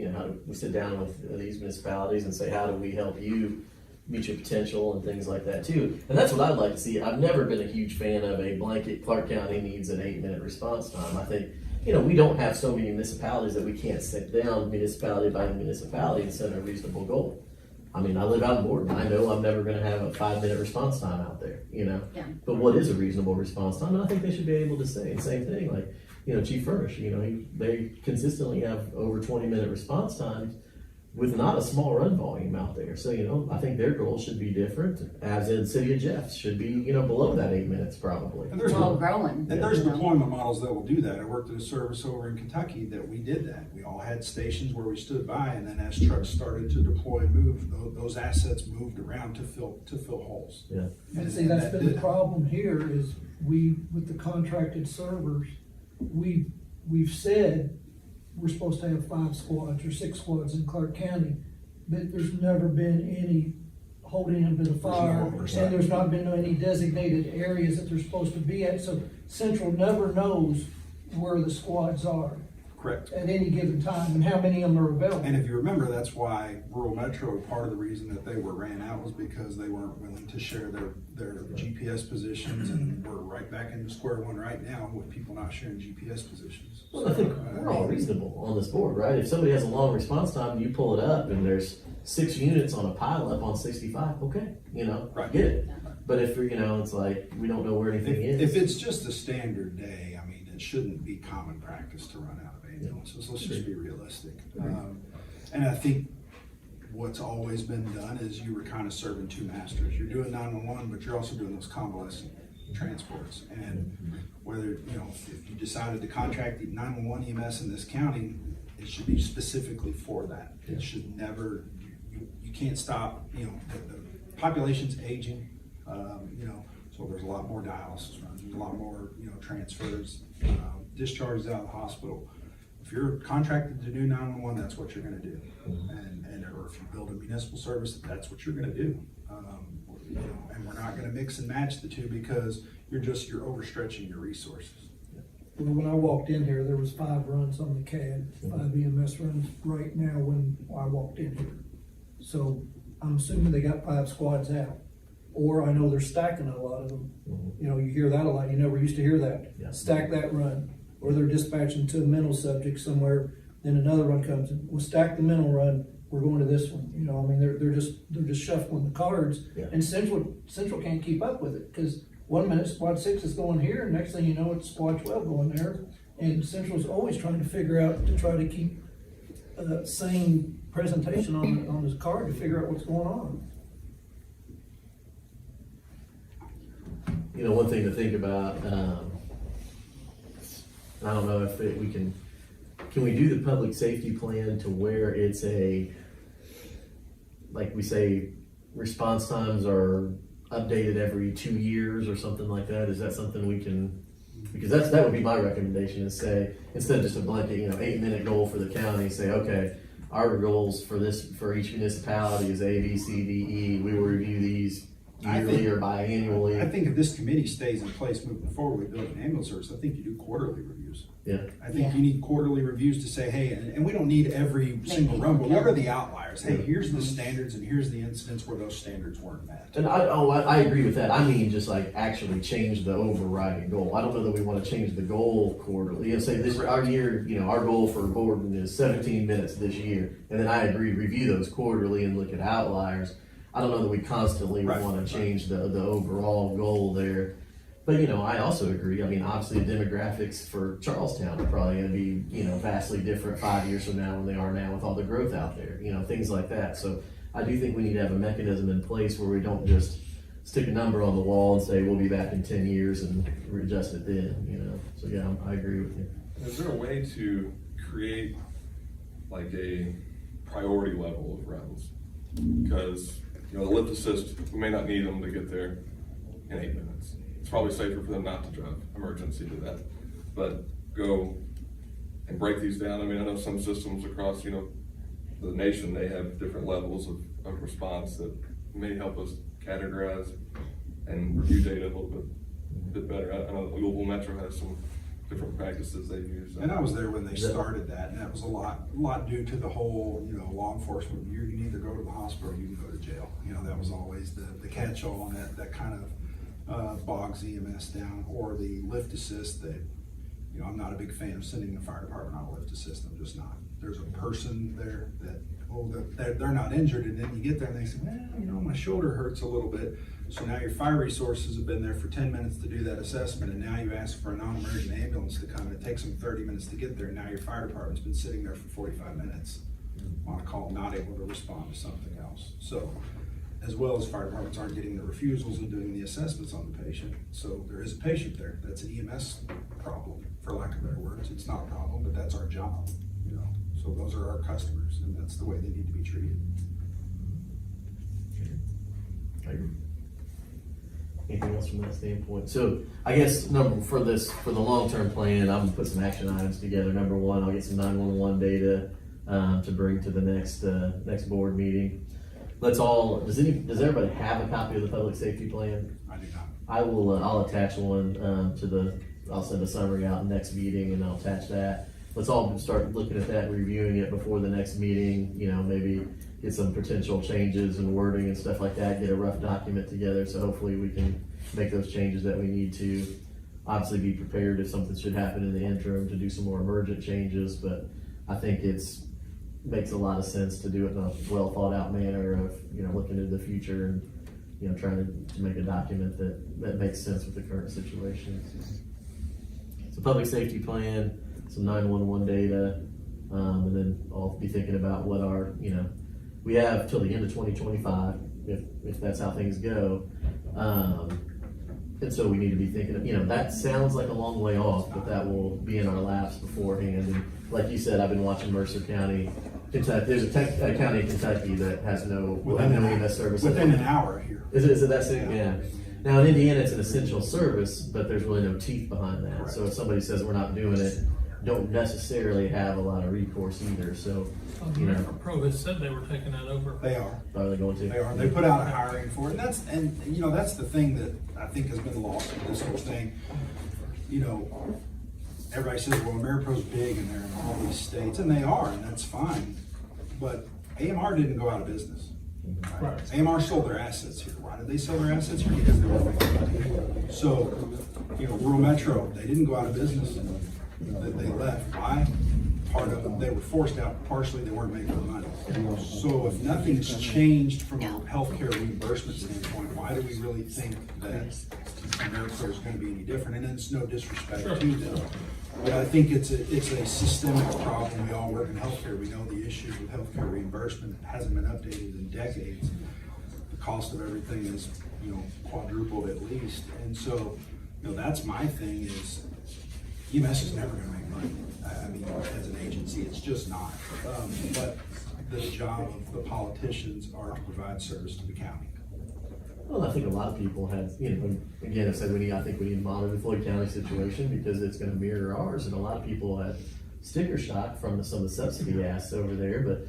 down with these municipalities and say, how do we help you meet your potential and things like that too? And that's what I'd like to see. I've never been a huge fan of a blanket Clark County needs an 8-minute response time. I think, we don't have so many municipalities that we can't sit down municipality by municipality and set a reasonable goal. I mean, I live out in Borden. I know I'm never gonna have a 5-minute response time out there, Yeah. But what is a reasonable response time? And I think they should be able to say the same thing, like, Chief Furnish, they consistently have over 20-minute response times with not a small run volume out there. So, I think their goal should be different, as in City of Jeff should be, below that 8 minutes probably. And there's growing. And there's deployment models that will do that. I worked at a service over in Kentucky that we did that. We all had stations where we stood by, and then as trucks started to deploy and move, those assets moved around to fill holes. Yeah. And see, that's been the problem here is with the contracted servers, we've said we're supposed to have 5 squads or 6 squads in Clark County, but there's never been any holding them to the fire, and there's not been any designated areas that they're supposed to be at, so Central never knows where the squads are. Correct. At any given time, and how many of them are available. And if you remember, that's why rural metro, part of the reason that they were ran out was because they weren't willing to share their GPS positions, and we're right back into square one right now with people not sharing GPS positions. Well, I think we're all reasonable on this board, right? If somebody has a long response time, you pull it up and there's 6 units on a pile up on 65, okay, Right. get it. But if, it's like, we don't know where anything is. If it's just a standard day, I mean, it shouldn't be common practice to run out of ambulances. Let's just be realistic. And I think what's always been done is you were kind of serving 2 masters. You're doing 911, but you're also doing those convalescent transports. And whether, if you decided to contract the 911 EMS in this county, it should be specifically for that. It should never, you can't stop, the population's aging, so there's a lot more dialysis runs, there's a lot more, transfers, discharges out of the hospital. If you're contracted to do 911, that's what you're gonna do. Or if you build a municipal service, that's what you're gonna do. And we're not gonna mix and match the two because you're overstretching your resources. When I walked in here, there was 5 runs on the CAD, 5 EMS runs right now when I walked in here. So I'm assuming they got 5 squads out. Or I know they're stacking a lot of them. You hear that a lot. You never used to hear that. Yeah. Stack that run. or they're dispatching to a mental subject somewhere, then another run comes and we'll stack the mental run, we're going to this one, you know, I mean, they're just shuffling the cards. Yeah. And Central can't keep up with it, cause 1 minute squad 6 is going here, and next thing you know, it's squad 12 going there. And Central's always trying to figure out, to try to keep same presentation on his card to figure out what's going on. You know, one thing to think about, I don't know if we can we do the public safety plan to where it's like we say, response times are updated every 2 years or something like that? Is that something we can, because that would be my recommendation, is say, instead of just a blanket, 8-minute goal for the county, say, okay, our goals for each municipality is A, B, C, D, E. We will review these yearly or biannually. I think if this committee stays in place moving forward with building ambulance service, I think you do quarterly reviews. Yeah. I think you need quarterly reviews to say, hey, and we don't need every single run, but what are the outliers? Hey, here's the standards and here's the incidents where those standards weren't met. And I agree with that. I mean, just like actually change the overriding goal. I don't know that we want to change the goal quarterly. Say this, our year, our goal for Gordon is 17 minutes this year. And then I agree, review those quarterly and look at outliers. I don't know that we constantly want to change the overall goal there. But, I also agree. I mean, obviously demographics for Charlestown are probably going to be, vastly different 5 years from now than they are now with all the growth out there, things like that. So I do think we need to have a mechanism in place where we don't just stick a number on the wall and say, we'll be back in 10 years and readjust it then, So yeah, I agree with you. Is there a way to create like a priority level of runs? Because, the lift assist, we may not need them to get there in 8 minutes. It's probably safer for them not to drive emergency to that, but go and break these down. I mean, I know some systems across, the nation, they have different levels of response that may help us categorize and review data a little bit better. I know Louisville Metro has some different practices they use. And I was there when they started that, and that was a lot due to the whole, law enforcement. You can either go to the hospital or you can go to jail. That was always the catch-all, and that kind of bogs EMS down, or the lift assist that, I'm not a big fan of sending the fire department on a lift assist. I'm just not. There's a person there that they're not injured, and then you get there and they say, well, my shoulder hurts a little bit. So now your fire resources have been there for 10 minutes to do that assessment, and now you ask for a non-emergent ambulance to come, and it takes them 30 minutes to get there, and now your fire department's been sitting there for 45 minutes on a call, not able to respond to something else. So, as well as fire departments aren't getting the refusals and doing the assessments on the patient. So there is a patient there. That's an EMS problem, for lack of better words. It's not a problem, but that's our job, So those are our customers, and that's the way they need to be treated. I agree. Anything else from that standpoint? So I guess for the long-term plan, I'm gonna put some action items together. Number one, I'll get some 911 data to bring to the next board meeting. Does everybody have a copy of the public safety plan? I do not. I will, I'll attach one I'll send a summary out next meeting, and I'll attach that. Let's all start looking at that, reviewing it before the next meeting, maybe get some potential changes and wording and stuff like that, get a rough document together, so hopefully we can make those changes that we need to. Obviously be prepared if something should happen in the interim to do some more emergent changes, but I think makes a lot of sense to do it in a well thought out manner of, looking into the future and, trying to make a document that makes sense with the current situation. So public safety plan, some 911 data, and then I'll be thinking about what our, we have till the end of 2025, if that's how things go. And so we need to be thinking of, that sounds like a long way off, but that will be in our laps beforehand. And like you said, I've been watching Mercer County, Kentucky. There's a county in Kentucky that will have no EMS service. Within an hour here. Is it that same? Yeah. Now in Indiana, it's an essential service, but there's really no teeth behind that. Correct. So if somebody says we're not doing it, don't necessarily have a lot of recourse either. So, American Pro has said they were taking that over. They are. Are they going to? They are. They put out a hiring for it, and that's the thing that I think has been lost in this whole thing. Everybody says, well, AmeriPro's big and they're in all these states, and they are, and that's fine. But AMR didn't go out of business. Right. AMR sold their assets here. Why did they sell their assets here? Because they were making money. So, Rural Metro, they didn't go out of business. that they left. Why? Part of them, they were forced out, partially they weren't making money. So if nothing's changed from a healthcare reimbursement standpoint, why do we really think that America is gonna be any different? And it's no disrespect to them, but I think it's a systemic problem. We all work in healthcare, we know the issues with healthcare reimbursement. It hasn't been updated in decades. The cost of everything is, quadrupled at least. And so, that's my thing is, EMS is never gonna make money. I mean, as an agency, it's just not. But the job of the politicians are to provide service to the county. Well, I think a lot of people have, again, I said I think we need to monitor the Floyd County situation because it's gonna mirror ours, and a lot of people have sticker shock from some of the subsidy asks over there, but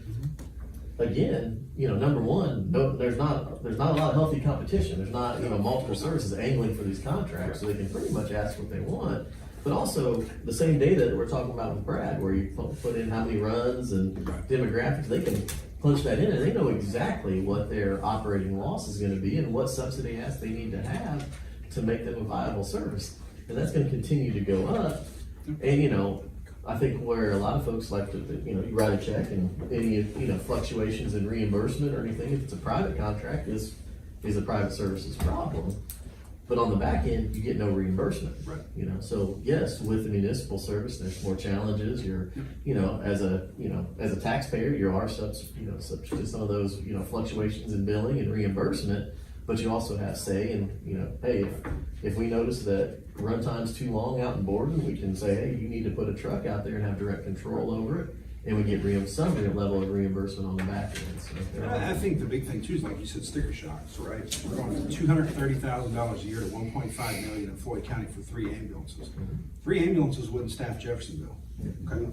again, number one, there's not a lot of healthy competition. There's not, multiple services angling for these contracts, so they can pretty much ask what they want. But also, the same data that we're talking about with Brad, where you put in how many runs and demographics, they can punch that in and they know exactly what their operating loss is gonna be and what subsidy asks they need to have to make them a viable service. And that's gonna continue to go up. And, I think where a lot of folks like to, you write a check and any, fluctuations in reimbursement or anything, if it's a private contract, is a private services problem. But on the back end, you get no reimbursement. Right. So yes, with the municipal service, there's more challenges. You're, as a taxpayer, you are subject to some of those, fluctuations in billing and reimbursement. But you also have say in, hey, if we notice that runtime's too long out in Borden, we can say, hey, you need to put a truck out there and have direct control over it. And we get some level of reimbursement on the back end. So I think the big thing too is, like you said, sticker shocks, right? We're going from $230,000 a year to $1.5 million in Floyd County for 3 ambulances. 3 ambulances wouldn't staff Jeffersonville. Okay,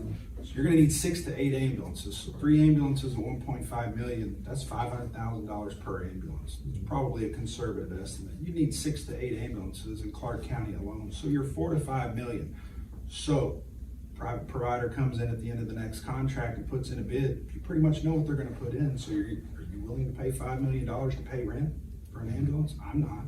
so you're gonna need 6 to 8 ambulances. So 3 ambulances and 1.5 million, that's $500,000 per ambulance. It's probably a conservative estimate. You need 6 to 8 ambulances in Clark County alone. So you're 4 to 5 million. So private provider comes in at the end of the next contract and puts in a bid, you pretty much know what they're gonna put in. So are you willing to pay $5 million to pay rent for an ambulance? I'm not.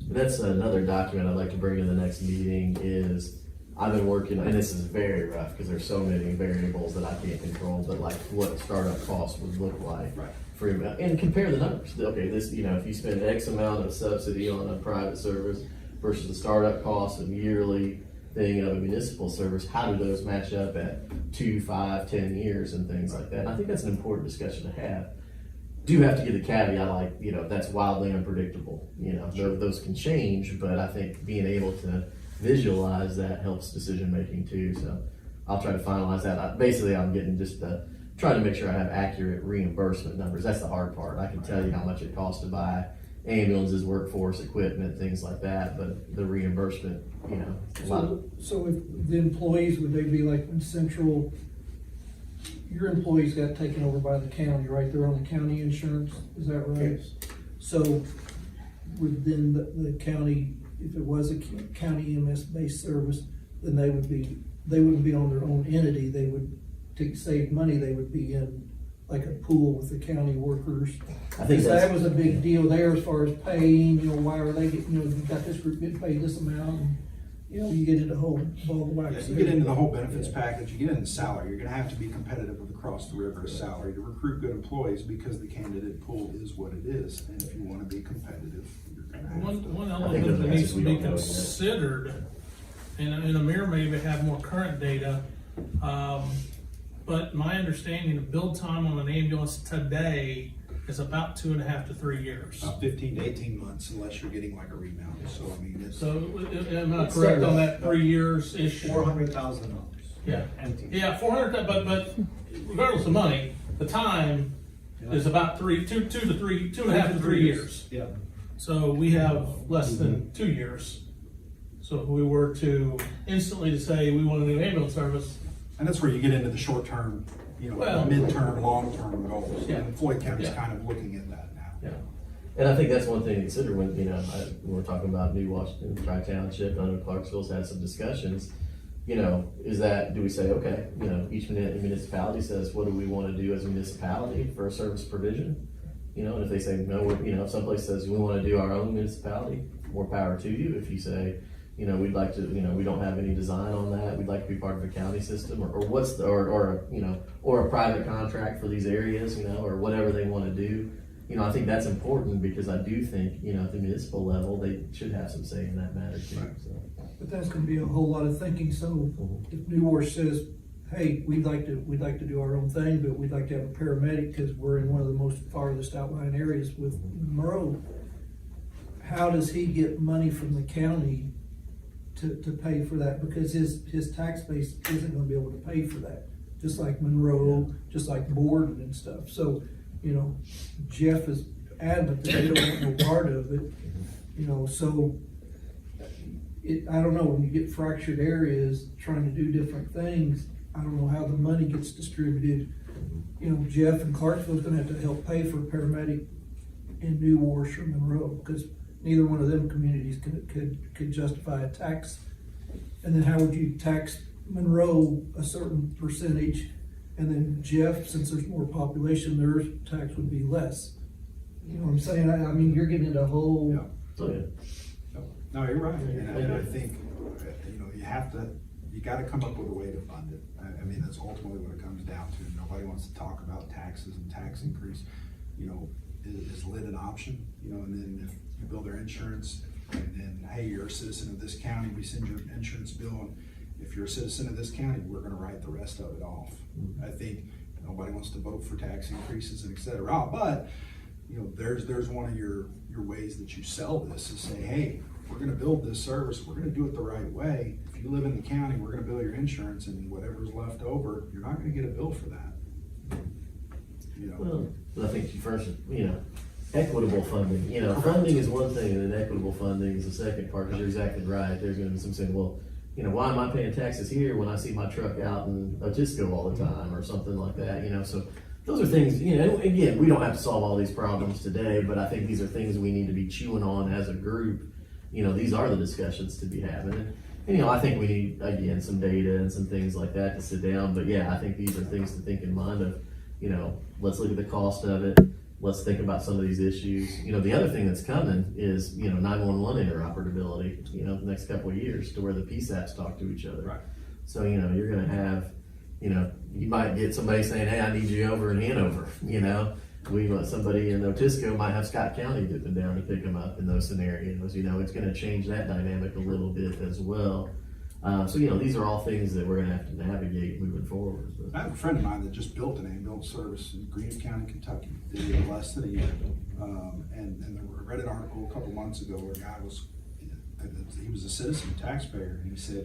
that's another document I'd like to bring to the next meeting is I've been working, and this is very rough because there's so many variables that I can't control, but like what startup costs would look like. Right. For, and compare the numbers. Okay, this, if you spend X amount of subsidy on a private service versus the startup cost of yearly thing of a municipal service, how do those match up at 2, 5, 10 years and things like that? And I think that's an important discussion to have. Do have to give the caveat, like, that's wildly unpredictable. Those can change, but I think being able to visualize that helps decision making too. So I'll try to finalize that. I'm getting just trying to make sure I have accurate reimbursement numbers. That's the hard part. I can tell you how much it costs to buy ambulances, workforce, equipment, things like that, but the reimbursement, a lot of. So if the employees, would they be like in central, your employees got taken over by the county, right? They're on the county insurance, is that right? Yes. So would then the county, if it was a county EMS based service, then they wouldn't be on their own entity. They would, to save money, they would be in like a pool with the county workers. I think that was a big deal there as far as paying, why are they getting, you got this group getting paid this amount, and, you get into the whole ball of wax. Yeah, you get into the whole benefits package, you get into salary, you're gonna have to be competitive with across the river salary to recruit good employees because the candidate pool is what it is. And if you wanna be competitive, you're gonna have to. One element that needs to be considered, and Amir may have more current data, but my understanding of build time on an ambulance today is about 2.5 to 3 years. About 15 to 18 months unless you're getting like a remount. So I mean, it's. So am I correct on that, 3 years-ish? $400,000. Yeah. Yeah, 400, but regardless of money, the time is about 2.5 to 3 years. Yeah. So we have less than 2 years. So if we were to instantly to say we want a new ambulance service. And that's where you get into the short term, midterm, long term goals. Yeah. And Floyd County's kind of looking at that now. Yeah. And I think that's one thing to consider when, we're talking about New Washington, Tri-Township, I know Clarksville's had some discussions, is that, do we say, okay, each municipality says, what do we want to do as a municipality for a service provision? And if they say, no, if someplace says we want to do our own municipality, more power to you. If you say, we'd like to, we don't have any design on that, we'd like to be part of a county system, or what's the, or a private contract for these areas, or whatever they wanna do. I think that's important, because I do think, at the municipal level, they should have some say in that matter too, so. But that's gonna be a whole lot of thinking, so if New Orleans says, hey, we'd like to do our own thing, but we'd like to have a paramedic, cause we're in one of the most farthest outlying areas with Monroe, how does he get money from the county to pay for that? Because his tax base isn't gonna be able to pay for that, just like Monroe, just like Borden and stuff. So, Jeff is adamant that they don't want no part of it, so I don't know, when you get fractured areas trying to do different things, I don't know how the money gets distributed. Jeff and Clarksville's gonna have to help pay for a paramedic in New Orleans or Monroe, because neither one of them communities could justify a tax. And then how would you tax Monroe a certain percentage, and then Jeff, since there's more population, their tax would be less? You know what I'm saying? I mean, you're getting into a whole. Yeah. So, yeah. No, you're right, and I think, you gotta come up with a way to fund it. I mean, that's ultimately what it comes down to. Nobody wants to talk about taxes and tax increase. Is lit an option? And then if you bill their insurance, and then, hey, you're a citizen of this county, we send your insurance bill, and if you're a citizen of this county, we're gonna write the rest of it off. I think nobody wants to vote for tax increases and et cetera, but, there's one of your ways that you sell this, is say, hey, we're gonna build this service, we're gonna do it the right way. If you live in the county, we're gonna bill your insurance, and whatever's left over, you're not gonna get a bill for that. Well, I think first, equitable funding, funding is one thing, and then equitable funding is the second part, because you're exactly right. There's gonna be some saying, well, why am I paying taxes here when I see my truck out in Otisco all the time, or something like that, so those are things, again, we don't have to solve all these problems today, but I think these are things we need to be chewing on as a group. These are the discussions to be having, and I think we need, again, some data and some things like that to sit down, but yeah, I think these are things to think in mind of, let's look at the cost of it, let's think about some of these issues. The other thing that's coming is, 911 interoperability, the next couple of years, to where the PSAPs talk to each other. Right. So, you're gonna have, you might get somebody saying, hey, I need you over in Hanover, we want somebody in Otisco, might have Scott County dipping down to pick them up in those scenarios. It's gonna change that dynamic a little bit as well. So, these are all things that we're gonna have to navigate moving forward. I have a friend of mine that just built an ambulance service in Greene County, Kentucky. Did it in less than a year. And I read an article a couple months ago where a guy he was a citizen, taxpayer, and he said,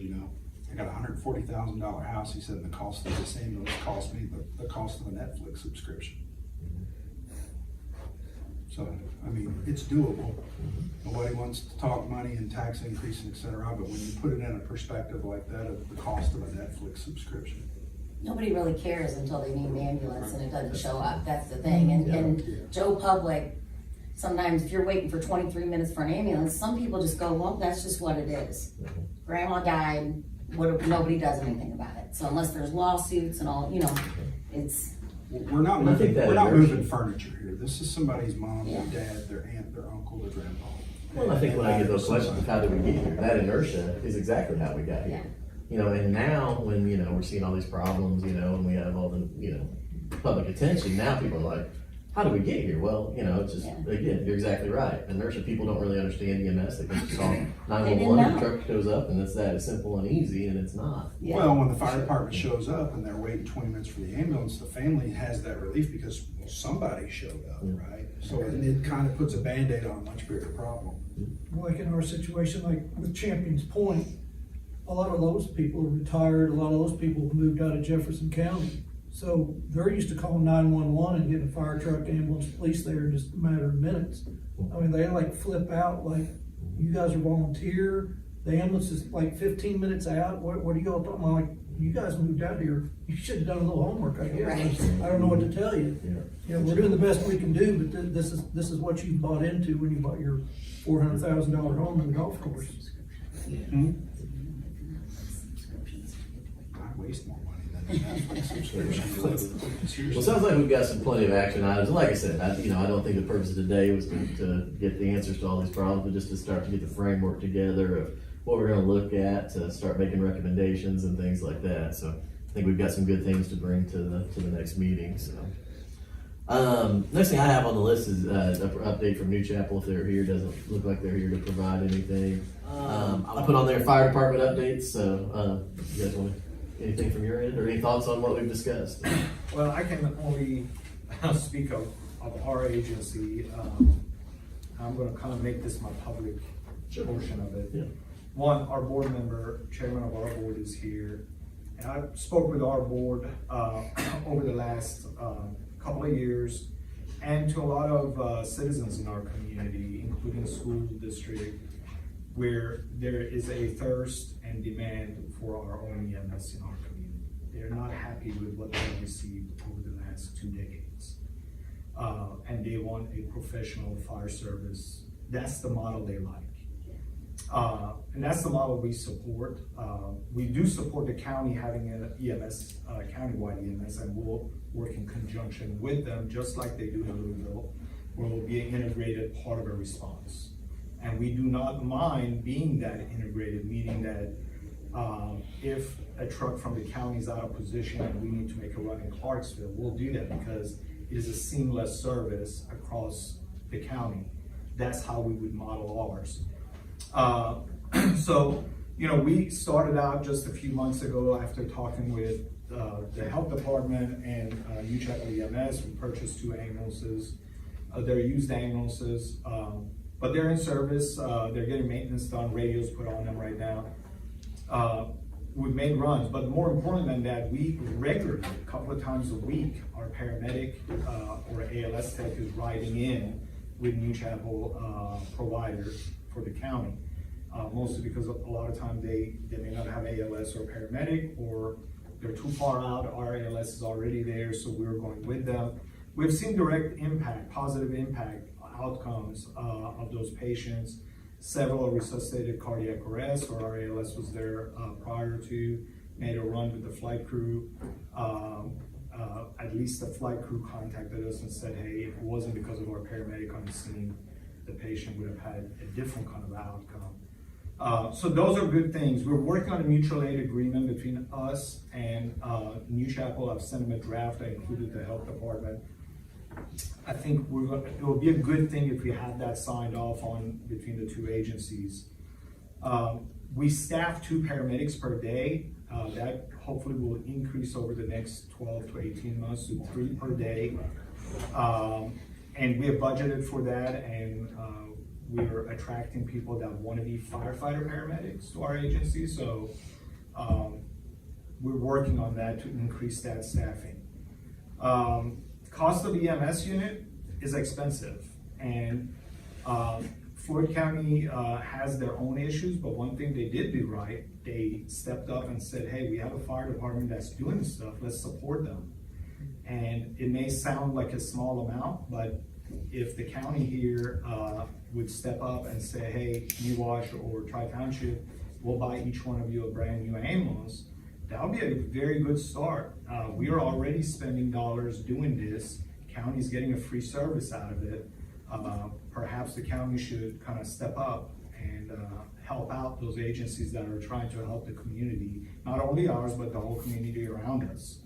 I got a $140,000 house. He said, the cost of this ambulance cost me the cost of a Netflix subscription. So, I mean, it's doable. Nobody wants to talk money and tax increase and et cetera, but when you put it in a perspective like that of the cost of a Netflix subscription. Nobody really cares until they need an ambulance and it doesn't show up, that's the thing. And Joe Public, sometimes if you're waiting for 23 minutes for an ambulance, some people just go, well, that's just what it is. Grandma died, nobody does anything about it. So unless there's lawsuits and all, it's. We're not moving furniture here. This is somebody's mom, their dad, their aunt, their uncle, their grandpa. Well, I think when I get those questions of how did we get here, that inertia is exactly how we got here. And now when, we're seeing all these problems, and we have all the, public attention, now people are like, how do we get here? Well, it's just, again, you're exactly right. Inertia, people don't really understand EMS. They just saw 911, the truck shows up, and it's that simple and easy, and it's not. Well, when the fire department shows up and they're waiting 20 minutes for the ambulance, the family has that relief because somebody showed up, right? So it kind of puts a Band-Aid on a much bigger problem. Like in our situation, like with Champions Point, a lot of those people are retired, a lot of those people moved out of Jefferson County. So they're used to calling 911 and getting a fire truck, ambulance, police there in just a matter of minutes. I mean, they like flip out, like, you guys are volunteer, the ambulance is like 15 minutes out, what are you all talking about? Like, you guys moved out here, you should have done a little homework, I guess. Right. I don't know what to tell you. We're doing the best we can do, but this is what you bought into when you bought your $400,000 home in the golf course. I waste more money than Netflix subscription. Well, it sounds like we've got plenty of action items. Like I said, I don't think the purpose of today was to get the answers to all these problems, but just to start to get the framework together what we're gonna look at to start making recommendations and things like that. So I think we've got some good things to bring to the next meeting, so. Next thing I have on the list is an update from New Chapel. If they're here, doesn't look like they're here to provide anything. I put on there fire department updates, so you guys want anything from your end or any thoughts on what we've discussed? Well, I can only speak of our agency. I'm gonna kind of make this my public portion of it. Yeah. One, our board member, chairman of our board is here. And I spoke with our board over the last couple of years and to a lot of citizens in our community, including school district, where there is a thirst and demand for our own EMS in our community. They're not happy with what they've received over the last 2 decades. And they want a professional fire service. That's the model they like. And that's the model we support. We do support the county having an EMS, countywide EMS, and we'll work in conjunction with them, just like they do in Louisville, where we'll be an integrated part of a response. And we do not mind being that integrated, meaning that if a truck from the county is out of position and we need to make a run in Clarksville, we'll do that because it is a seamless service across the county. That's how we would model ours. So, you know, we started out just a few months ago after talking with the health department and New Chapel EMS. We purchased 2 ambulances. They're used ambulances, but they're in service. They're getting maintenance done, radios put on them right now. We've made runs, but more important than that, we regularly, a couple of times a week, our paramedic or ALS tech is riding in with New Chapel providers for the county. Mostly because a lot of times they may not have ALS or paramedic, or they're too far out. Our ALS is already there, so we're going with them. We've seen direct impact, positive impact outcomes of those patients. Several resuscitated cardiac arrest, or our ALS was there prior to, made a run with the flight crew. At least the flight crew contacted us and said, hey, if it wasn't because of our paramedic on the scene, the patient would have had a different kind of outcome. So those are good things. We're working on a mutual aid agreement between us and New Chapel. I've sent them a draft. I included the health department. I think it will be a good thing if we have that signed off on between the 2 agencies. We staff 2 paramedics per day. That hopefully will increase over the next 12 to 18 months to 3 per day. And we have budgeted for that, and we're attracting people that want to be firefighter paramedics to our agency. So we're working on that to increase that staffing. Cost of EMS unit is expensive, and Floyd County has their own issues, but one thing they did do right, they stepped up and said, hey, we have a fire department that's doing stuff, let's support them. And it may sound like a small amount, but if the county here would step up and say, hey, Newash or Tri-Township, we'll buy each one of you a brand new ambulance, that would be a very good start. We are already spending dollars doing this. County's getting a free service out of it. Perhaps the county should kind of step up and help out those agencies that are trying to help the community, not only ours, but the whole community around us.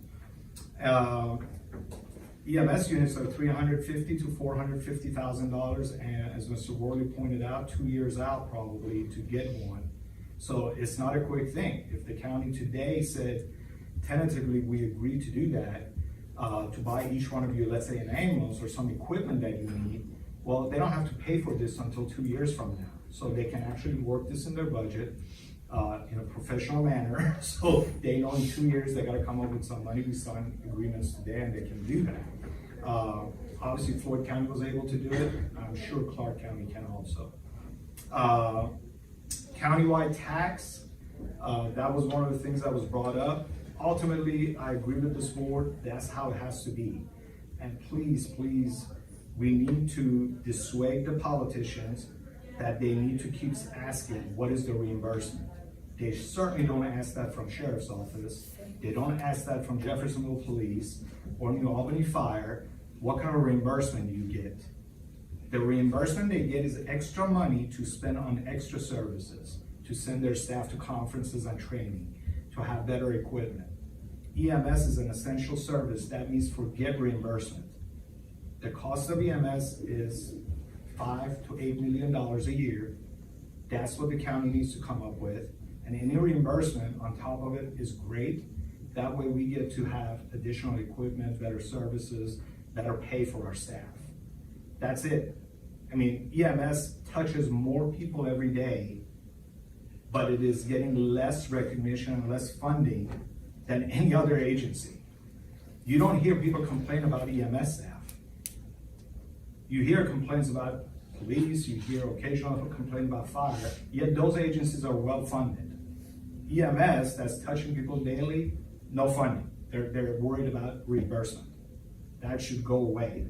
EMS units are $350,000 to $450,000, and as Mr. Worley pointed out, 2 years out probably to get one. So it's not a quick thing. If the county today said, tentatively, we agree to do that, to buy each one of you, let's say an ambulance or some equipment that you need, well, they don't have to pay for this until 2 years from now. So they can actually work this in their budget in a professional manner. So they know in 2 years they gotta come up with some money. We signed agreements today and they can do that. Obviously Floyd County was able to do it. I'm sure Clark County can also. Countywide tax, that was one of the things that was brought up. Ultimately, I agree with this board, that's how it has to be. And please, please, we need to dissuade the politicians that they need to keep asking, what is the reimbursement? They certainly don't ask that from Sheriff's Office. They don't ask that from Jeffersonville Police or New Albany Fire. What kind of reimbursement do you get? The reimbursement they get is extra money to spend on extra services, to send their staff to conferences and training, to have better equipment. EMS is an essential service. That means forget reimbursement. The cost of EMS is $5 to $8 million a year. That's what the county needs to come up with. And any reimbursement on top of it is great. That way we get to have additional equipment, better services, better pay for our staff. That's it. I mean, EMS touches more people every day, but it is getting less recognition and less funding than any other agency. You don't hear people complain about EMS staff. You hear complaints about police, you hear occasional complaints about fire, yet those agencies are well funded. EMS, that's touching people daily, no funding. They're worried about reimbursement. That should go away.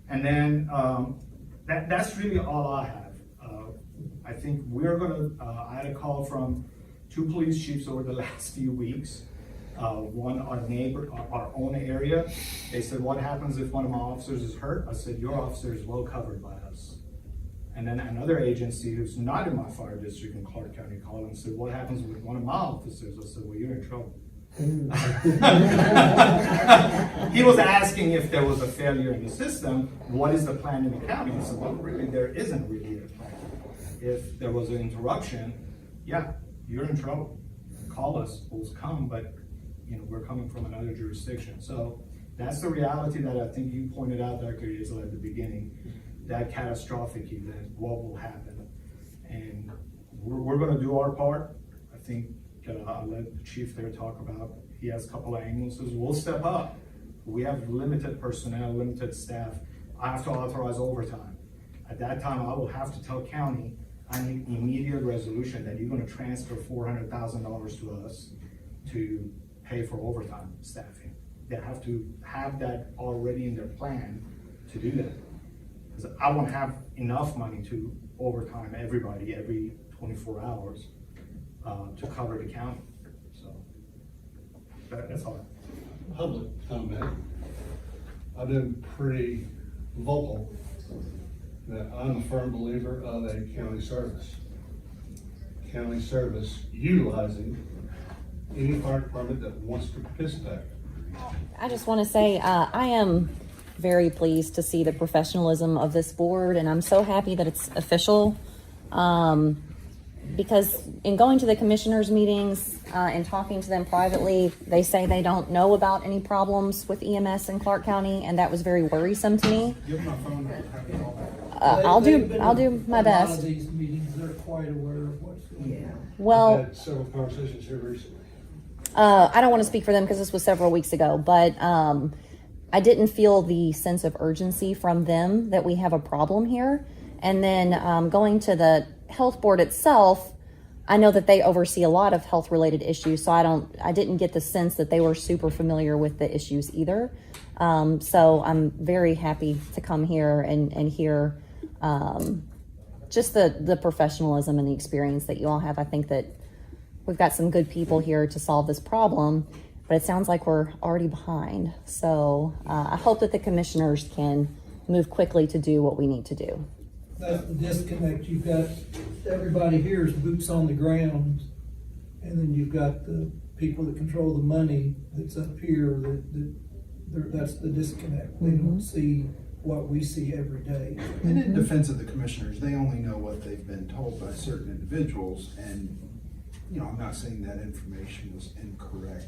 And then that's really all I have. I think we're gonna, I had a call from 2 police chiefs over the last few weeks. One, our neighbor, our own area. They said, what happens if one of my officers is hurt? I said, your officer is well covered by us. And then another agency who's not in my fire district in Clark County called and said, what happens with one of my officers? I said, well, you're in trouble. He was asking if there was a failure in the system, what is the plan in the county? I said, well, really, there isn't really a plan. If there was an interruption, yeah, you're in trouble. Call us, we'll come, but you know, we're coming from another jurisdiction. So that's the reality that I think you pointed out, Dr. Isla, at the beginning, that catastrophic event, what will happen. And we're gonna do our part. I think I'll let the chief there talk about, he has a couple of ambulances, we'll step up. We have limited personnel, limited staff. I have to authorize overtime. At that time, I will have to tell county, I need immediate resolution that you're gonna transfer $400,000 to us to pay for overtime staffing. They have to have that already in their plan to do that. Because I won't have enough money to overtime everybody every 24 hours to cover the county. So that's all. Public comment. I've been pretty vocal that I'm a firm believer of a county service. County service utilizing any fire department that wants to participate. I just want to say I am very pleased to see the professionalism of this board, and I'm so happy that it's official. Because in going to the commissioners' meetings and talking to them privately, they say they don't know about any problems with EMS in Clark County, and that was very worrisome to me. Give my phone number. I'll do my best. A lot of these meetings, they're quite aware of what's going on. Well, I've had several conversations here recently. I don't want to speak for them because this was several weeks ago, but I didn't feel the sense of urgency from them that we have a problem here. And then going to the health board itself, I know that they oversee a lot of health related issues, so I didn't get the sense that they were super familiar with the issues either. So I'm very happy to come here and hear just the professionalism and the experience that you all have. I think that we've got some good people here to solve this problem, but it sounds like we're already behind. So I hope that the commissioners can move quickly to do what we need to do. That's the disconnect. You've got, everybody here is boots on the ground, and then you've got the people that control the money that's up here, that's the disconnect. They don't see what we see every day. And in defense of the commissioners, they only know what they've been told by certain individuals, and you know, I'm not saying that information was incorrect,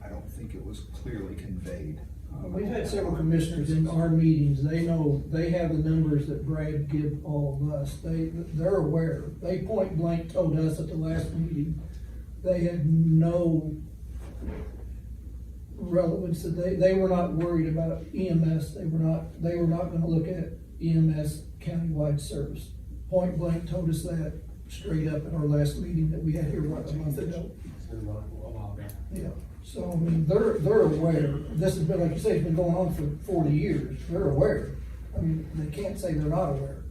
I don't think it was clearly conveyed. We've had several commissioners in our meetings. They know, they have the numbers that Brad give all of us. They're aware. They point blank told us at the last meeting, they had no relevance, that they were not worried about EMS. They were not gonna look at EMS countywide service. Point blank told us that straight up at our last meeting that we had here a month ago. Yeah. So, I mean, they're aware. This has been, like you say, it's been going on for 40 years. They're aware. I mean, they can't say they're not aware.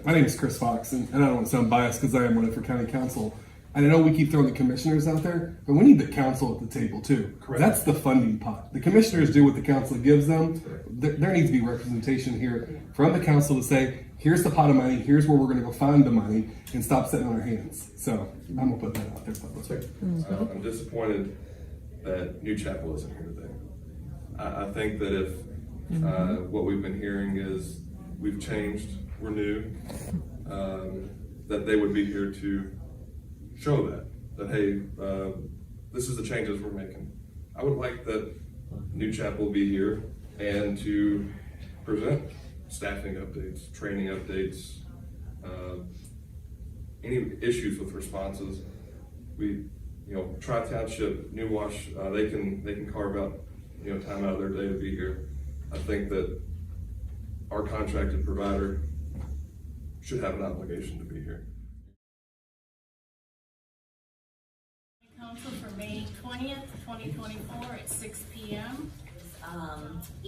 My name is Chris Fox, and I don't want to sound biased because I am running for county council. And I know we keep throwing the commissioners out there, but we need the council at the table too. Correct. That's the funding pot. The commissioners do what the council gives them. There needs to be representation here from the council to say, here's the pot of money, here's where we're gonna go find the money, and stop sitting on our hands. So I'm gonna put that out there publicly. I'm disappointed that New Chapel isn't here today. I think that if what we've been hearing is we've changed, we're new, that they would be here to show that hey, this is the changes we're making. I would like that New Chapel be here and to present staffing updates, training updates, any issues with responses. Tri-Township, New Wash, they can carve out, time out of their day to be here. I think that our contracted provider should have an obligation to be here. Council for May 20th, 2024 at 6 p.m.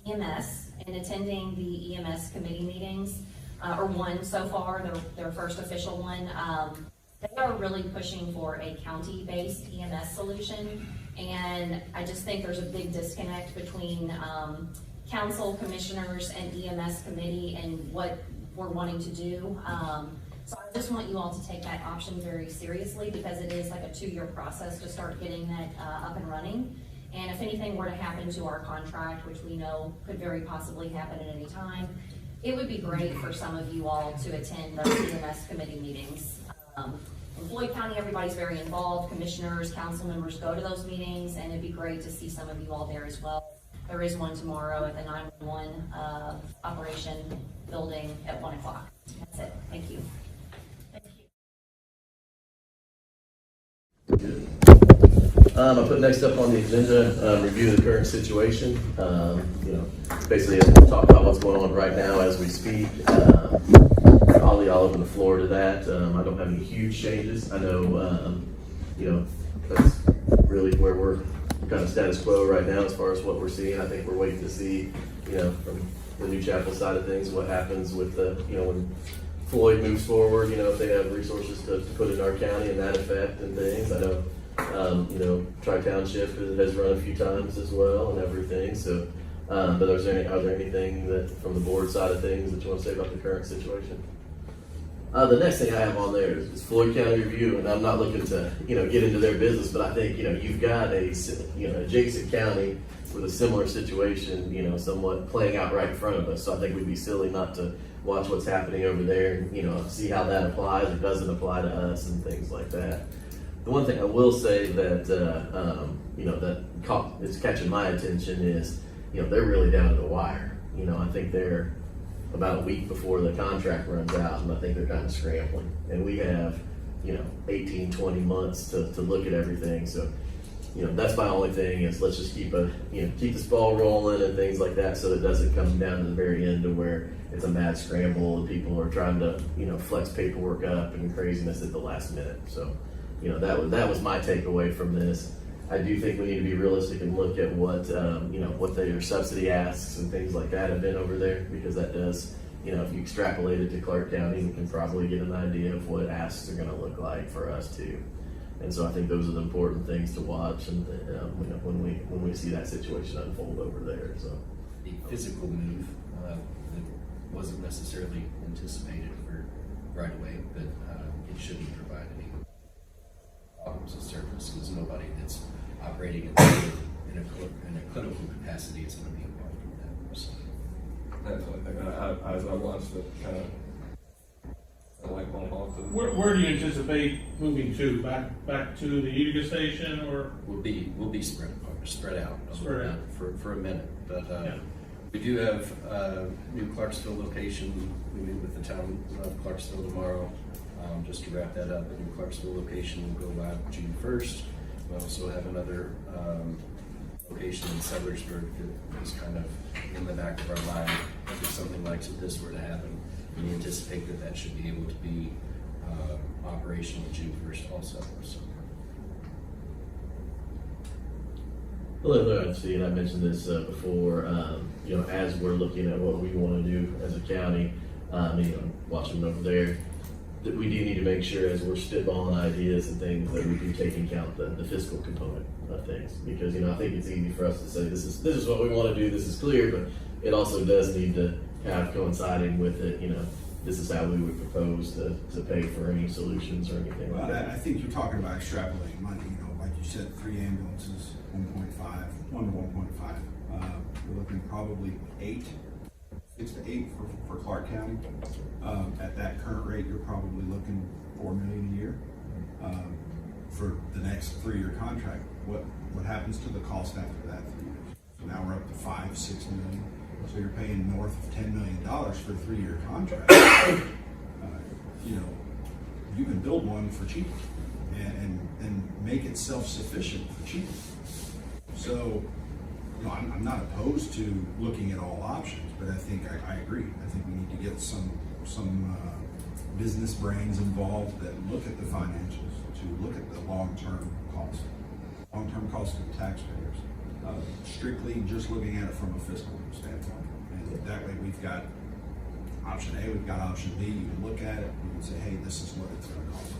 EMS and attending the EMS committee meetings, or one so far, their first official one. They are really pushing for a county-based EMS solution, and I just think there's a big disconnect between council commissioners and EMS committee and what we're wanting to do. So I just want you all to take that option very seriously, because it is like a 2-year process to start getting that up and running. And if anything were to happen to our contract, which we know could very possibly happen at any time, it would be great for some of you all to attend those EMS committee meetings. In Floyd County, everybody's very involved. Commissioners, council members go to those meetings, and it'd be great to see some of you all there as well. There is one tomorrow at the 911 operation building at 1 o'clock. That's it. Thank you. I put next up on the agenda, review the current situation. Basically talk about what's going on right now as we speak. I'll open the floor to that. I don't have any huge changes. I know, that's really where we're kind of status quo right now as far as what we're seeing. I think we're waiting to see, from the New Chapel side of things, what happens with the, when Floyd moves forward, if they have resources to put in our county and that effect and things. I know, Tri-Township has run a few times as well and everything. So, but are there anything that from the board side of things that you want to say about the current situation? The next thing I have on there is Floyd County Review, and I'm not looking to, get into their business, but I think, you've got a, adjacent county with a similar situation, somewhat playing out right in front of us. So I think we'd be silly not to watch what's happening over there and, see how that applies or doesn't apply to us and things like that. The one thing I will say that, that is catching my attention is, they're really down to the wire. I think they're about a week before the contract runs out, and I think they're kind of scrambling. And we have, 18, 20 months to look at everything. So, that's my only thing is let's just keep this ball rolling and things like that, so it doesn't come down to the very end to where it's a mad scramble and people are trying to, flex paperwork up and craziness at the last minute. So, that was my takeaway from this. I do think we need to be realistic and look at what, what their subsidy asks and things like that have been over there, because that does, if you extrapolate it to Clark County, we can probably get an idea of what asks are going to look like for us too. And so I think those are the important things to watch, and when we see that situation unfold over there. So the physical move that wasn't necessarily anticipated for right away, but it shouldn't provide any problems of service, because nobody that's operating in a clinical capacity is going to be involved in that. So. That's the only thing. As I watched it, kind of like going off to. Where do you anticipate moving to? Back to the Utica station, or? We'll be spread out Spread out. for a minute, but Yeah. we do have new Clarksville location. We meet with the town of Clarksville tomorrow. Just to wrap that up, the new Clarksville location will go live June 1st. We also have another location in Sellersburg that is kind of in the back of our mind. If something like this were to happen, we anticipate that should be able to be operational June 1st also. So. Well, and I mentioned this before, as we're looking at what we want to do as a county, watching over there, that we do need to make sure as we're spitballing ideas and things that we do take into account the fiscal component of things. Because, you know, I think it's easy for us to say, this is what we want to do, this is clear, but it also does need to have coinciding with it, you know, this is how we would propose to pay for any solutions or anything like Well, that. I think you're talking about extrapolating money, you know, like you said, 3 ambulances, 1.5, 1 to 1.5. We're looking probably 6 to 8 for Clark County. At that current rate, you're probably looking $4 million a year. For the next 3-year contract, what happens to the cost after that 3 years? So now we're up to 5-6 million. So you're paying north of $10 million for a 3-year contract. You know, you can build one for cheaper and make it self-sufficient for cheaper. So, you know, I'm not opposed to looking at all options, but I think I agree. I think we need to get some business brains involved that look at the financials, to look at the long-term cost to the taxpayers. Strictly just looking at it from a fiscal standpoint. And that way we've got option A, we've got option B. You can look at it, you can say, hey, this is what it's going to cost us.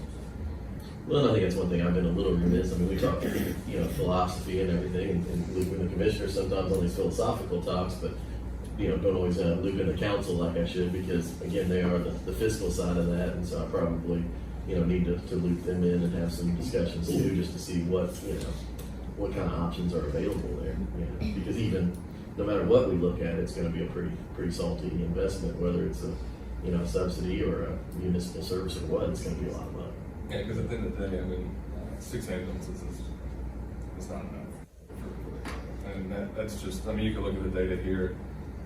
Well, I think that's one thing I've been a little remiss. I mean, we talk, you know, philosophy and everything, and loop in the commissioner sometimes on these philosophical talks, but, you know, don't always loop in the council like I should, because again, they are the fiscal side of that, and so I probably, you know, need to loop them in and have some discussions too, just to see what, you know, what kind of options are available there. You know? Because even no matter what we look at, it's going to be a pretty salty investment, whether it's a, you know, subsidy or a municipal service or what. It's going to be a lot of money. Yeah, because at the end of the day, I mean, 6 ambulances is not enough. And that's just, I mean, you can look at the data here.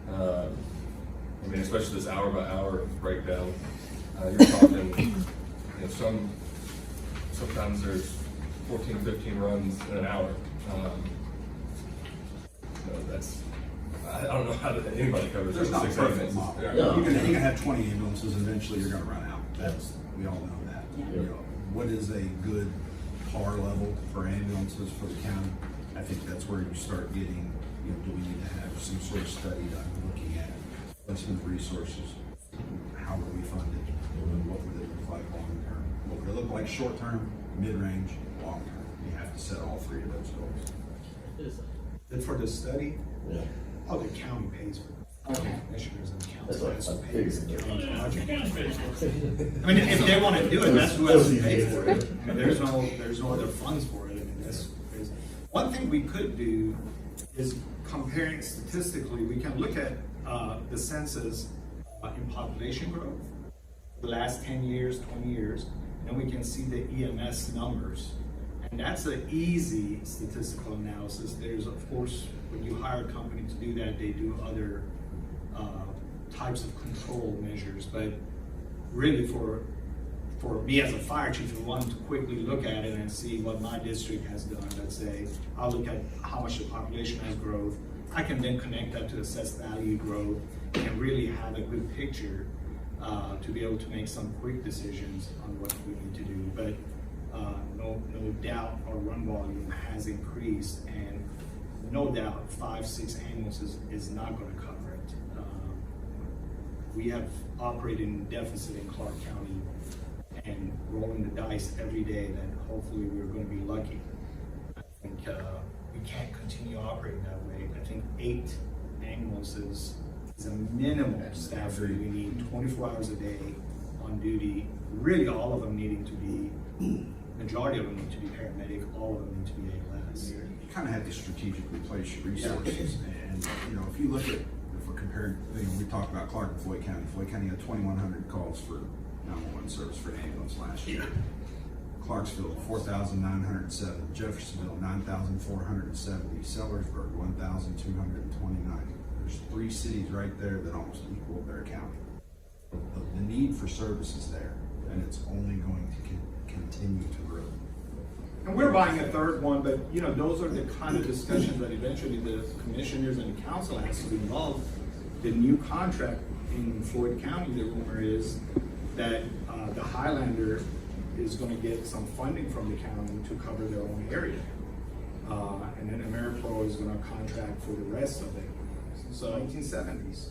I mean, especially this hour by hour breakdown. You're talking, you know, sometimes there's 14, 15 runs in an hour. You know, that's, I don't know how anybody covers There's not a 6 perfect ambulances. model. Yeah. You can have 20 ambulances, eventually you're gonna run out. We all know that. You know, what is a good par level for ambulances for the county? I think that's where you start getting, you know, do we need to have some sort of study done looking at placement of resources? How will we fund it? And what would it look like long term? What would it look like short term, mid-range, long term? You have to set all 3 of those goals. And for the study, Yeah. the county pays for it. Okay, commissioners and That's council what I pays for figured. the county project. I mean, if they want to do it, that's who has to pay for it. I mean, there's no other funds for it. I mean, that's one thing we could do is comparing statistically. We can look at the census in population growth the last 10 years, 20 years, and we can see the EMS numbers. And that's an easy statistical analysis. There's, of course, when you hire a company to do that, they do other types of control measures. But really, for me as a fire chief, who wanted to quickly look at it and see what my district has done, let's say, I'll look at how much the population has growth. I can then connect that to assessed value growth and really have a good picture to be able to make some quick decisions on what we need to do. But no doubt our run volume has increased, and no doubt 5-6 ambulances is not going to cover it. We have operated in deficit in Clark County and rolling the dice every day that hopefully we're going to be lucky. I think we can't continue operating that way. I think 8 ambulances is a minimum staffing we need 24 hours a day on duty. Really, all of them needing to be, majority of them need to be paramedic, all of them need to be ALS. You kind of have to strategically place your resources. And, you know, if you look at, if we're comparing, you know, we talked about Clark and Floyd County. Floyd County had 2,100 calls for 911 service for an ambulance last year. Clarksville, 4,907. Jeffersonville, 9,470. Sellersburg, 1,229. There's 3 cities right there that almost equal their county. The need for service is there, and it's only going to continue to grow. And we're buying a 3rd one, but you know, those are the kind of discussions that eventually the commissioners and the council has to be involved. The new contract in Floyd County, the rumor is that the Highlander is going to get some funding from the county to cover their own area. And then AmeriPro is going to contract for the rest of it. So 1970s.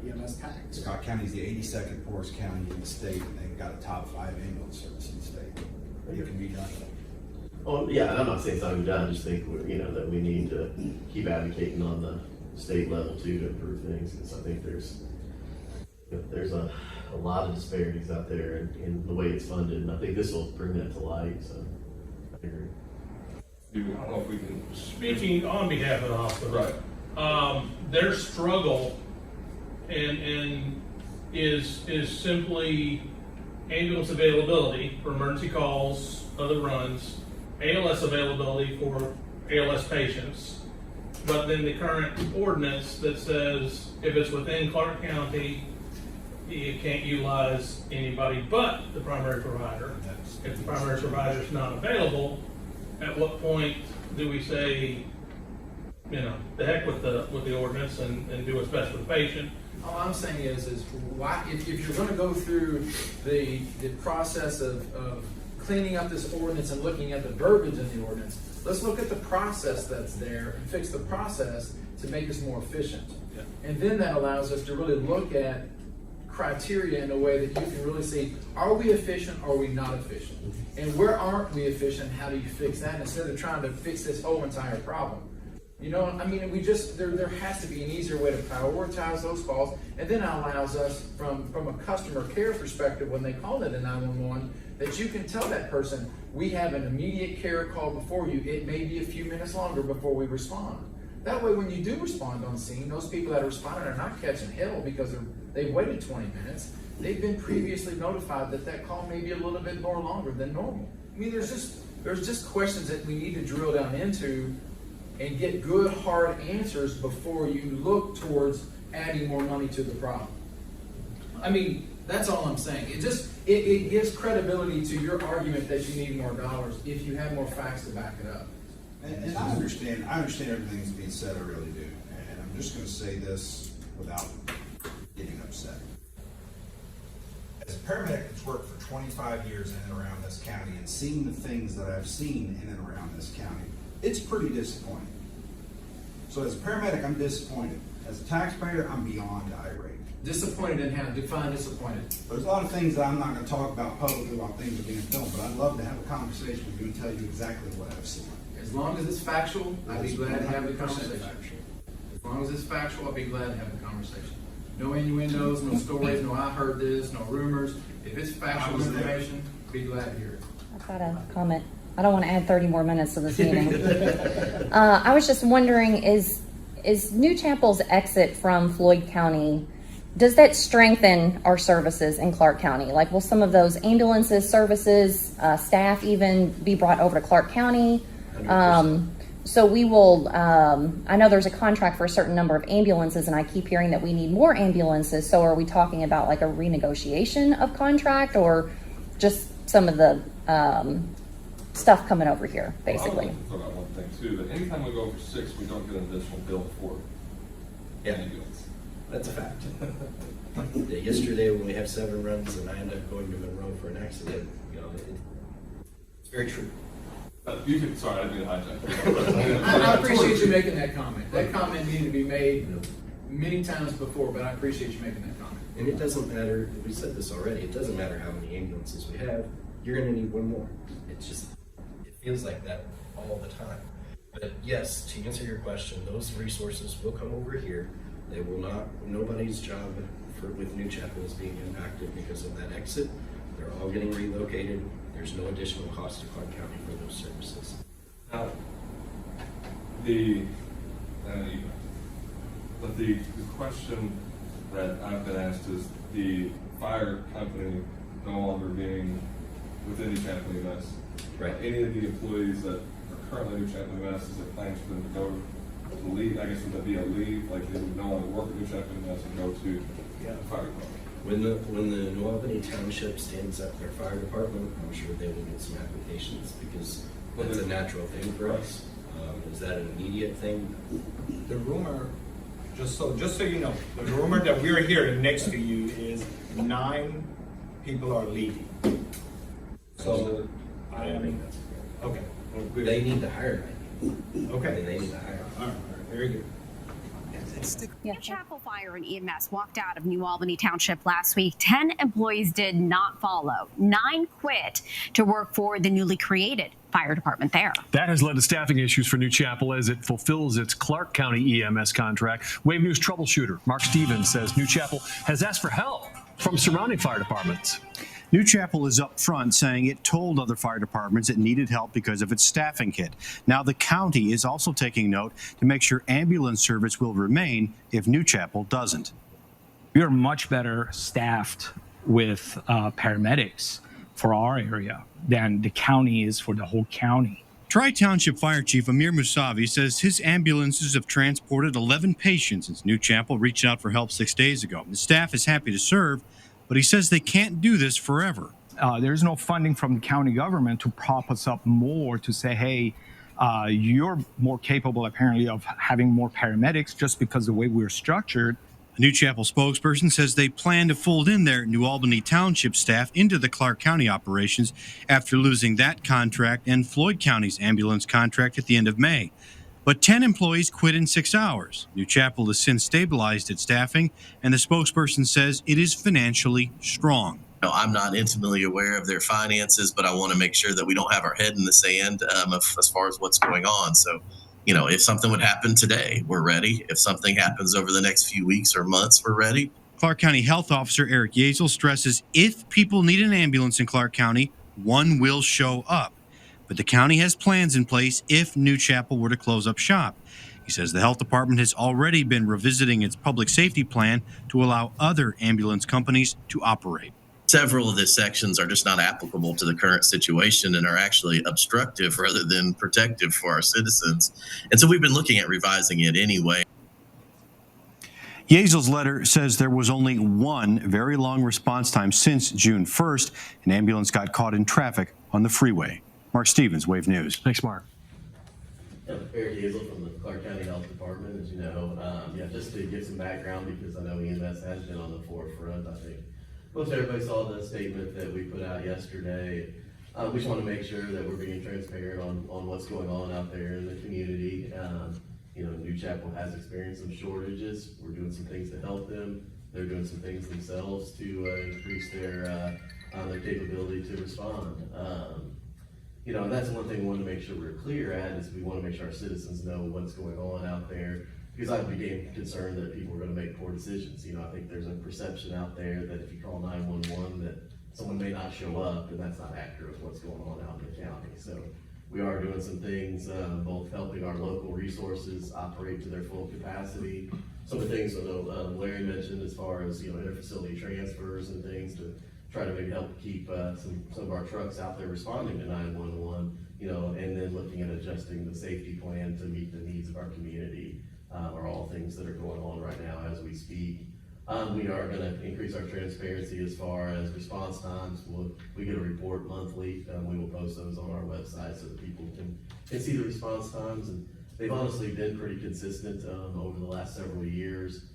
EMS tax. Scott County is the 82nd poorest county in the state, and they've got a top 5 ambulance service in the state. It can be done. Oh, yeah, and I'm not saying it's not gonna be done, I just think, that we need to keep advocating on the state level too to improve things, because I think there's a lot of disparities out there in the way it's funded, and I think this will bring that to light, so I agree. I don't know if we can. Speaking on behalf of the hospital. Right. Their struggle and is simply ambulance availability for emergency calls, other runs, ALS availability for ALS patients, but then the current ordinance that says if it's within Clark County, you can't utilize anybody but the primary provider. If the primary provider is not available, at what point do we say, the heck with the ordinance and do what's best for the patient? All I'm saying is why, if you're gonna go through the process of cleaning up this ordinance and looking at the verbiage in the ordinance, let's look at the process that's there and fix the process to make us more efficient. Yeah. And then that allows us to really look at criteria in a way that you can really see, are we efficient or are we not efficient? And where aren't we efficient, how do you fix that instead of trying to fix this whole entire problem? There has to be an easier way to prioritize those calls, and then it allows us from a customer care perspective when they call it a 911, that you can tell that person, we have an immediate care call before you, it may be a few minutes longer before we respond. That way when you do respond on scene, those people that are responding are not catching hell because they've waited 20 minutes. They've been previously notified that call may be a little bit more longer than normal. There's just questions that we need to drill down into and get good, hard answers before you look towards adding more money to the problem. That's all I'm saying. It gives credibility to your argument that you need more dollars if you have more facts to back it up. And I understand everything that's being said, I really do. And I'm just gonna say this without getting upset. As a paramedic that's worked for 25 years in and around this county and seen the things that I've seen in and around this county, it's pretty disappointing. So as a paramedic, I'm disappointed. As a taxpayer, I'm beyond irate. Disappointed in how? Define disappointed. There's a lot of things that I'm not gonna talk about publicly while things are being filmed, but I'd love to have a conversation with you and tell you exactly what I've seen. As long as it's factual, I'd be glad to have the conversation. As long as it's factual, I'd be glad to have the conversation. No innuendos, no stories, no I heard this, no rumors. If it's factual information, be glad to hear it. I've got a comment. I don't want to add 30 more minutes to this meeting. I was just wondering, is New Chapel's exit from Floyd County, does that strengthen our services in Clark County? Like, will some of those ambulances, services, staff even be brought over to Clark County? So we will, I know there's a contract for a certain number of ambulances, and I keep hearing that we need more ambulances. So are we talking about like a renegotiation of contract, or just some of the stuff coming over here, basically? I would throw out one thing too, that anytime we go over 6, we don't get an additional bill for ambulance. That's a fact. Yesterday when we have 7 runs and I end up going to Monroe for an accident, it's very true. Sorry, I didn't mean to hijack. I appreciate you making that comment. That comment needed to be made many times before, but I appreciate you making that comment. And it doesn't matter, we said this already, it doesn't matter how many ambulances we have, you're gonna need one more. It feels like that all the time. But yes, to answer your question, those resources will come over here. They will not, nobody's job with New Chapel is being impacted because of that exit. They're all getting relocated. There's no additional cost to Clark County for those services. Now, the question that I've been asked is the fire company no longer being within New Chapel EMS. Right. Any of the employees that are currently New Chapel EMS, is there plans for them to go to leave? I guess would that be a leave, like they would no longer work at New Chapel EMS and go to the fire department? When the New Albany Township stands up their fire department, I'm sure they will get some applications because that's a natural thing for us. Is that an immediate thing? The rumor, just so you know, the rumor that we're hearing next to you is 9 people are leaving. So I mean, okay. They need to hire 9 people. Okay. They need to hire. All right, very good. New Chapel Fire and EMS walked out of New Albany Township last week. 10 employees did not follow. 9 quit to work for the newly created fire department there. That has led to staffing issues for New Chapel as it fulfills its Clark County EMS contract. Wave News troubleshooter Mark Stevens says New Chapel has asked for help from surrounding fire departments. New Chapel is up front saying it told other fire departments it needed help because of its staffing kit. Now the county is also taking note to make sure ambulance service will remain if New Chapel doesn't. We are much better staffed with paramedics for our area than the county is for the whole county. Tri-Township Fire Chief Amir Musavi says his ambulances have transported 11 patients since New Chapel reached out for help 6 days ago. The staff is happy to serve, but he says they can't do this forever. There's no funding from the county government to prop us up more to say, hey, you're more capable apparently of having more paramedics just because the way we're structured. A New Chapel spokesperson says they plan to fold in their New Albany Township staff into the Clark County operations after losing that contract and Floyd County's ambulance contract at the end of May. But 10 employees quit in 6 hours. New Chapel has since stabilized its staffing, and the spokesperson says it is financially strong. I'm not intimately aware of their finances, but I want to make sure that we don't have our head in the sand as far as what's going on. So, if something would happen today, we're ready. If something happens over the next few weeks or months, we're ready. Clark County Health Officer Eric Yazel stresses if people need an ambulance in Clark County, one will show up. But the county has plans in place if New Chapel were to close up shop. He says the health department has already been revisiting its public safety plan to allow other ambulance companies to operate. Several of the sections are just not applicable to the current situation and are actually obstructive rather than protective for our citizens. And so we've been looking at revising it anyway. Yazel's letter says there was only one very long response time since June 1st. An ambulance got caught in traffic on the freeway. Mark Stevens, Wave News. Thanks, Mark. Eric Yazel from the Clark County Health Department, as you know. Just to give some background, because I know EMS has been on the forefront. I think most everybody saw the statement that we put out yesterday. We just want to make sure that we're being transparent on what's going on out there in the community. New Chapel has experienced some shortages. We're doing some things to help them. They're doing some things themselves to increase their capability to respond. And that's one thing we want to make sure we're clear at, is we want to make sure our citizens know what's going on out there, because I became concerned that people were going to make poor decisions. I think there's a perception out there that if you call 911 that someone may not show up, and that's not accurate with what's going on out in the county. So we are doing some things, both helping our local resources operate to their full capacity. Some of the things Larry mentioned as far as interfacility transfers and things to try to maybe help keep some of our trucks out there responding to 911, and then looking at adjusting the safety plan to meet the needs of our community are all things that are going on right now as we speak. We are going to increase our transparency as far as response times. We get a report monthly. We will post those on our website so that people can see the response times. And they've honestly been pretty consistent over the last several years,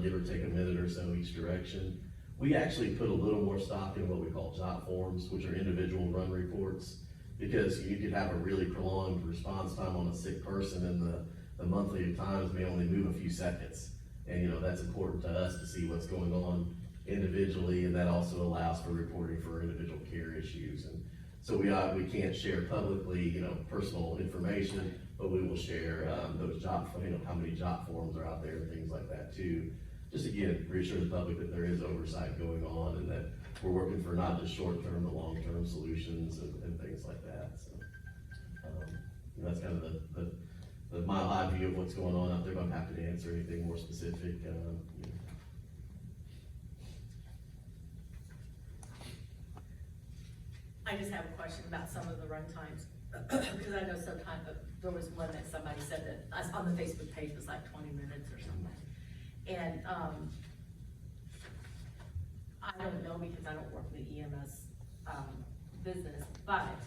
give or take a minute or so each direction. We actually put a little more stock in what we call jot forms, which are individual run reports, because you could have a really prolonged response time on a sick person, and the monthly times may only move a few seconds. And that's important to us to see what's going on individually, and that also allows for reporting for individual care issues. And so we can't share publicly, personal information, but we will share those jot, how many jot forms are out there and things like that too. Just again, reassure the public that there is oversight going on, and that we're working for not just short-term but long-term solutions and things like that. So that's kind of the mile-high view of what's going on out there, but I'm happy to answer anything more specific. I just have a question about some of the run times, because I know sometimes there was one that somebody said that on the Facebook page was like 20 minutes or something. And I don't know, because I don't work in the EMS business, but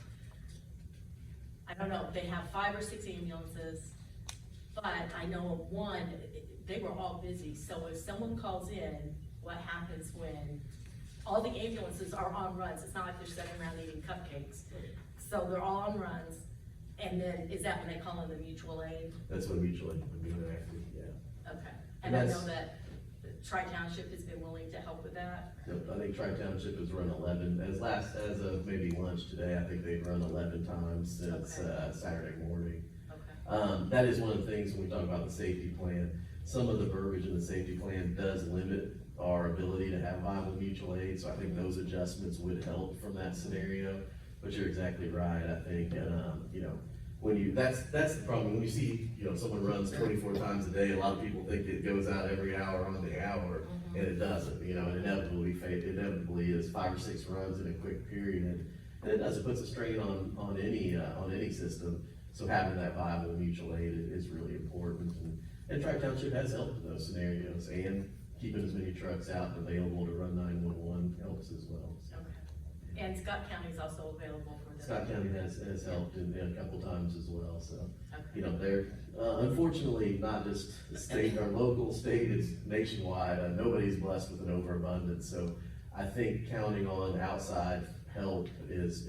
I don't know, they have 5 or 6 ambulances, but I know of one, they were all busy. So if someone calls in, what happens when all the ambulances are on runs? It's not like they're sitting around eating cupcakes. So they're all on runs, and then is that when they call in the mutual aid? That's when mutual aid would be active, yeah. Okay, and I know That's- that Tri-Township has been willing to help with that. Yep, I think Tri-Township has run 11, as of maybe lunch today, I think they've run 11 times since, Saturday morning. Okay. That is one of the things when we talk about the safety plan, some of the verbiage in the safety plan does limit our ability to have viable mutual aid, so I think those adjustments would help from that scenario. But you're exactly right, I think, you know, that's the problem, when you see, you know, someone runs 24 times a day, a lot of people think it goes out every hour on the hour, and it doesn't, you know, it inevitably is 5 or 6 runs in a quick period, and it does, it puts a strain on any system, so having that viable mutual aid is really important, and Tri-Township has helped in those scenarios, and keeping as many trucks out and available to run 911 helps as well. So. Okay. And Scott County is also available for the. Scott County has helped in a couple times as well, so, Okay. you know, they're, unfortunately, not just the state, our local state is nationwide, nobody's blessed with an overabundance, so I think counting on outside help is,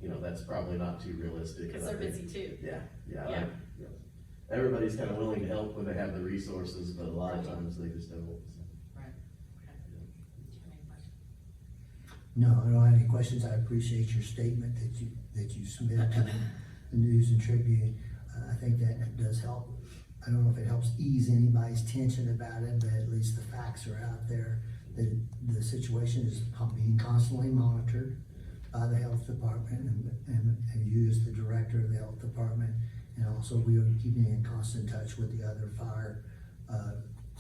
you know, that's probably not too realistic. Because they're busy too. Yeah. Yeah. Everybody's kind of willing to help when they have the resources, but a lot of times they just don't. Right. No, I don't have any questions. I appreciate your statement that you submitted to the News and Tribune. I think that does help. I don't know if it helps ease anybody's tension about it, but at least the facts are out there. The situation is being constantly monitored by the Health Department and you as the director of the Health Department. And also we are keeping in constant touch with the other fire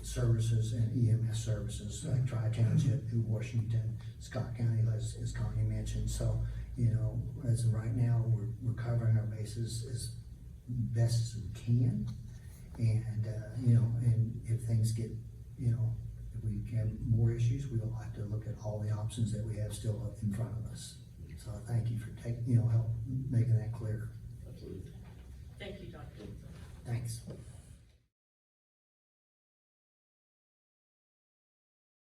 services and EMS services like Tri-Township, New Washington, Scott County, as Connie mentioned. So, you know, as of right now, we're covering our bases as best as we can. And, you know, and if things get, you know, if we have more issues, we will have to look at all the options that we have still in front of us. So thank you for help making that clear. Absolutely. Thank you, Dr. Thanks.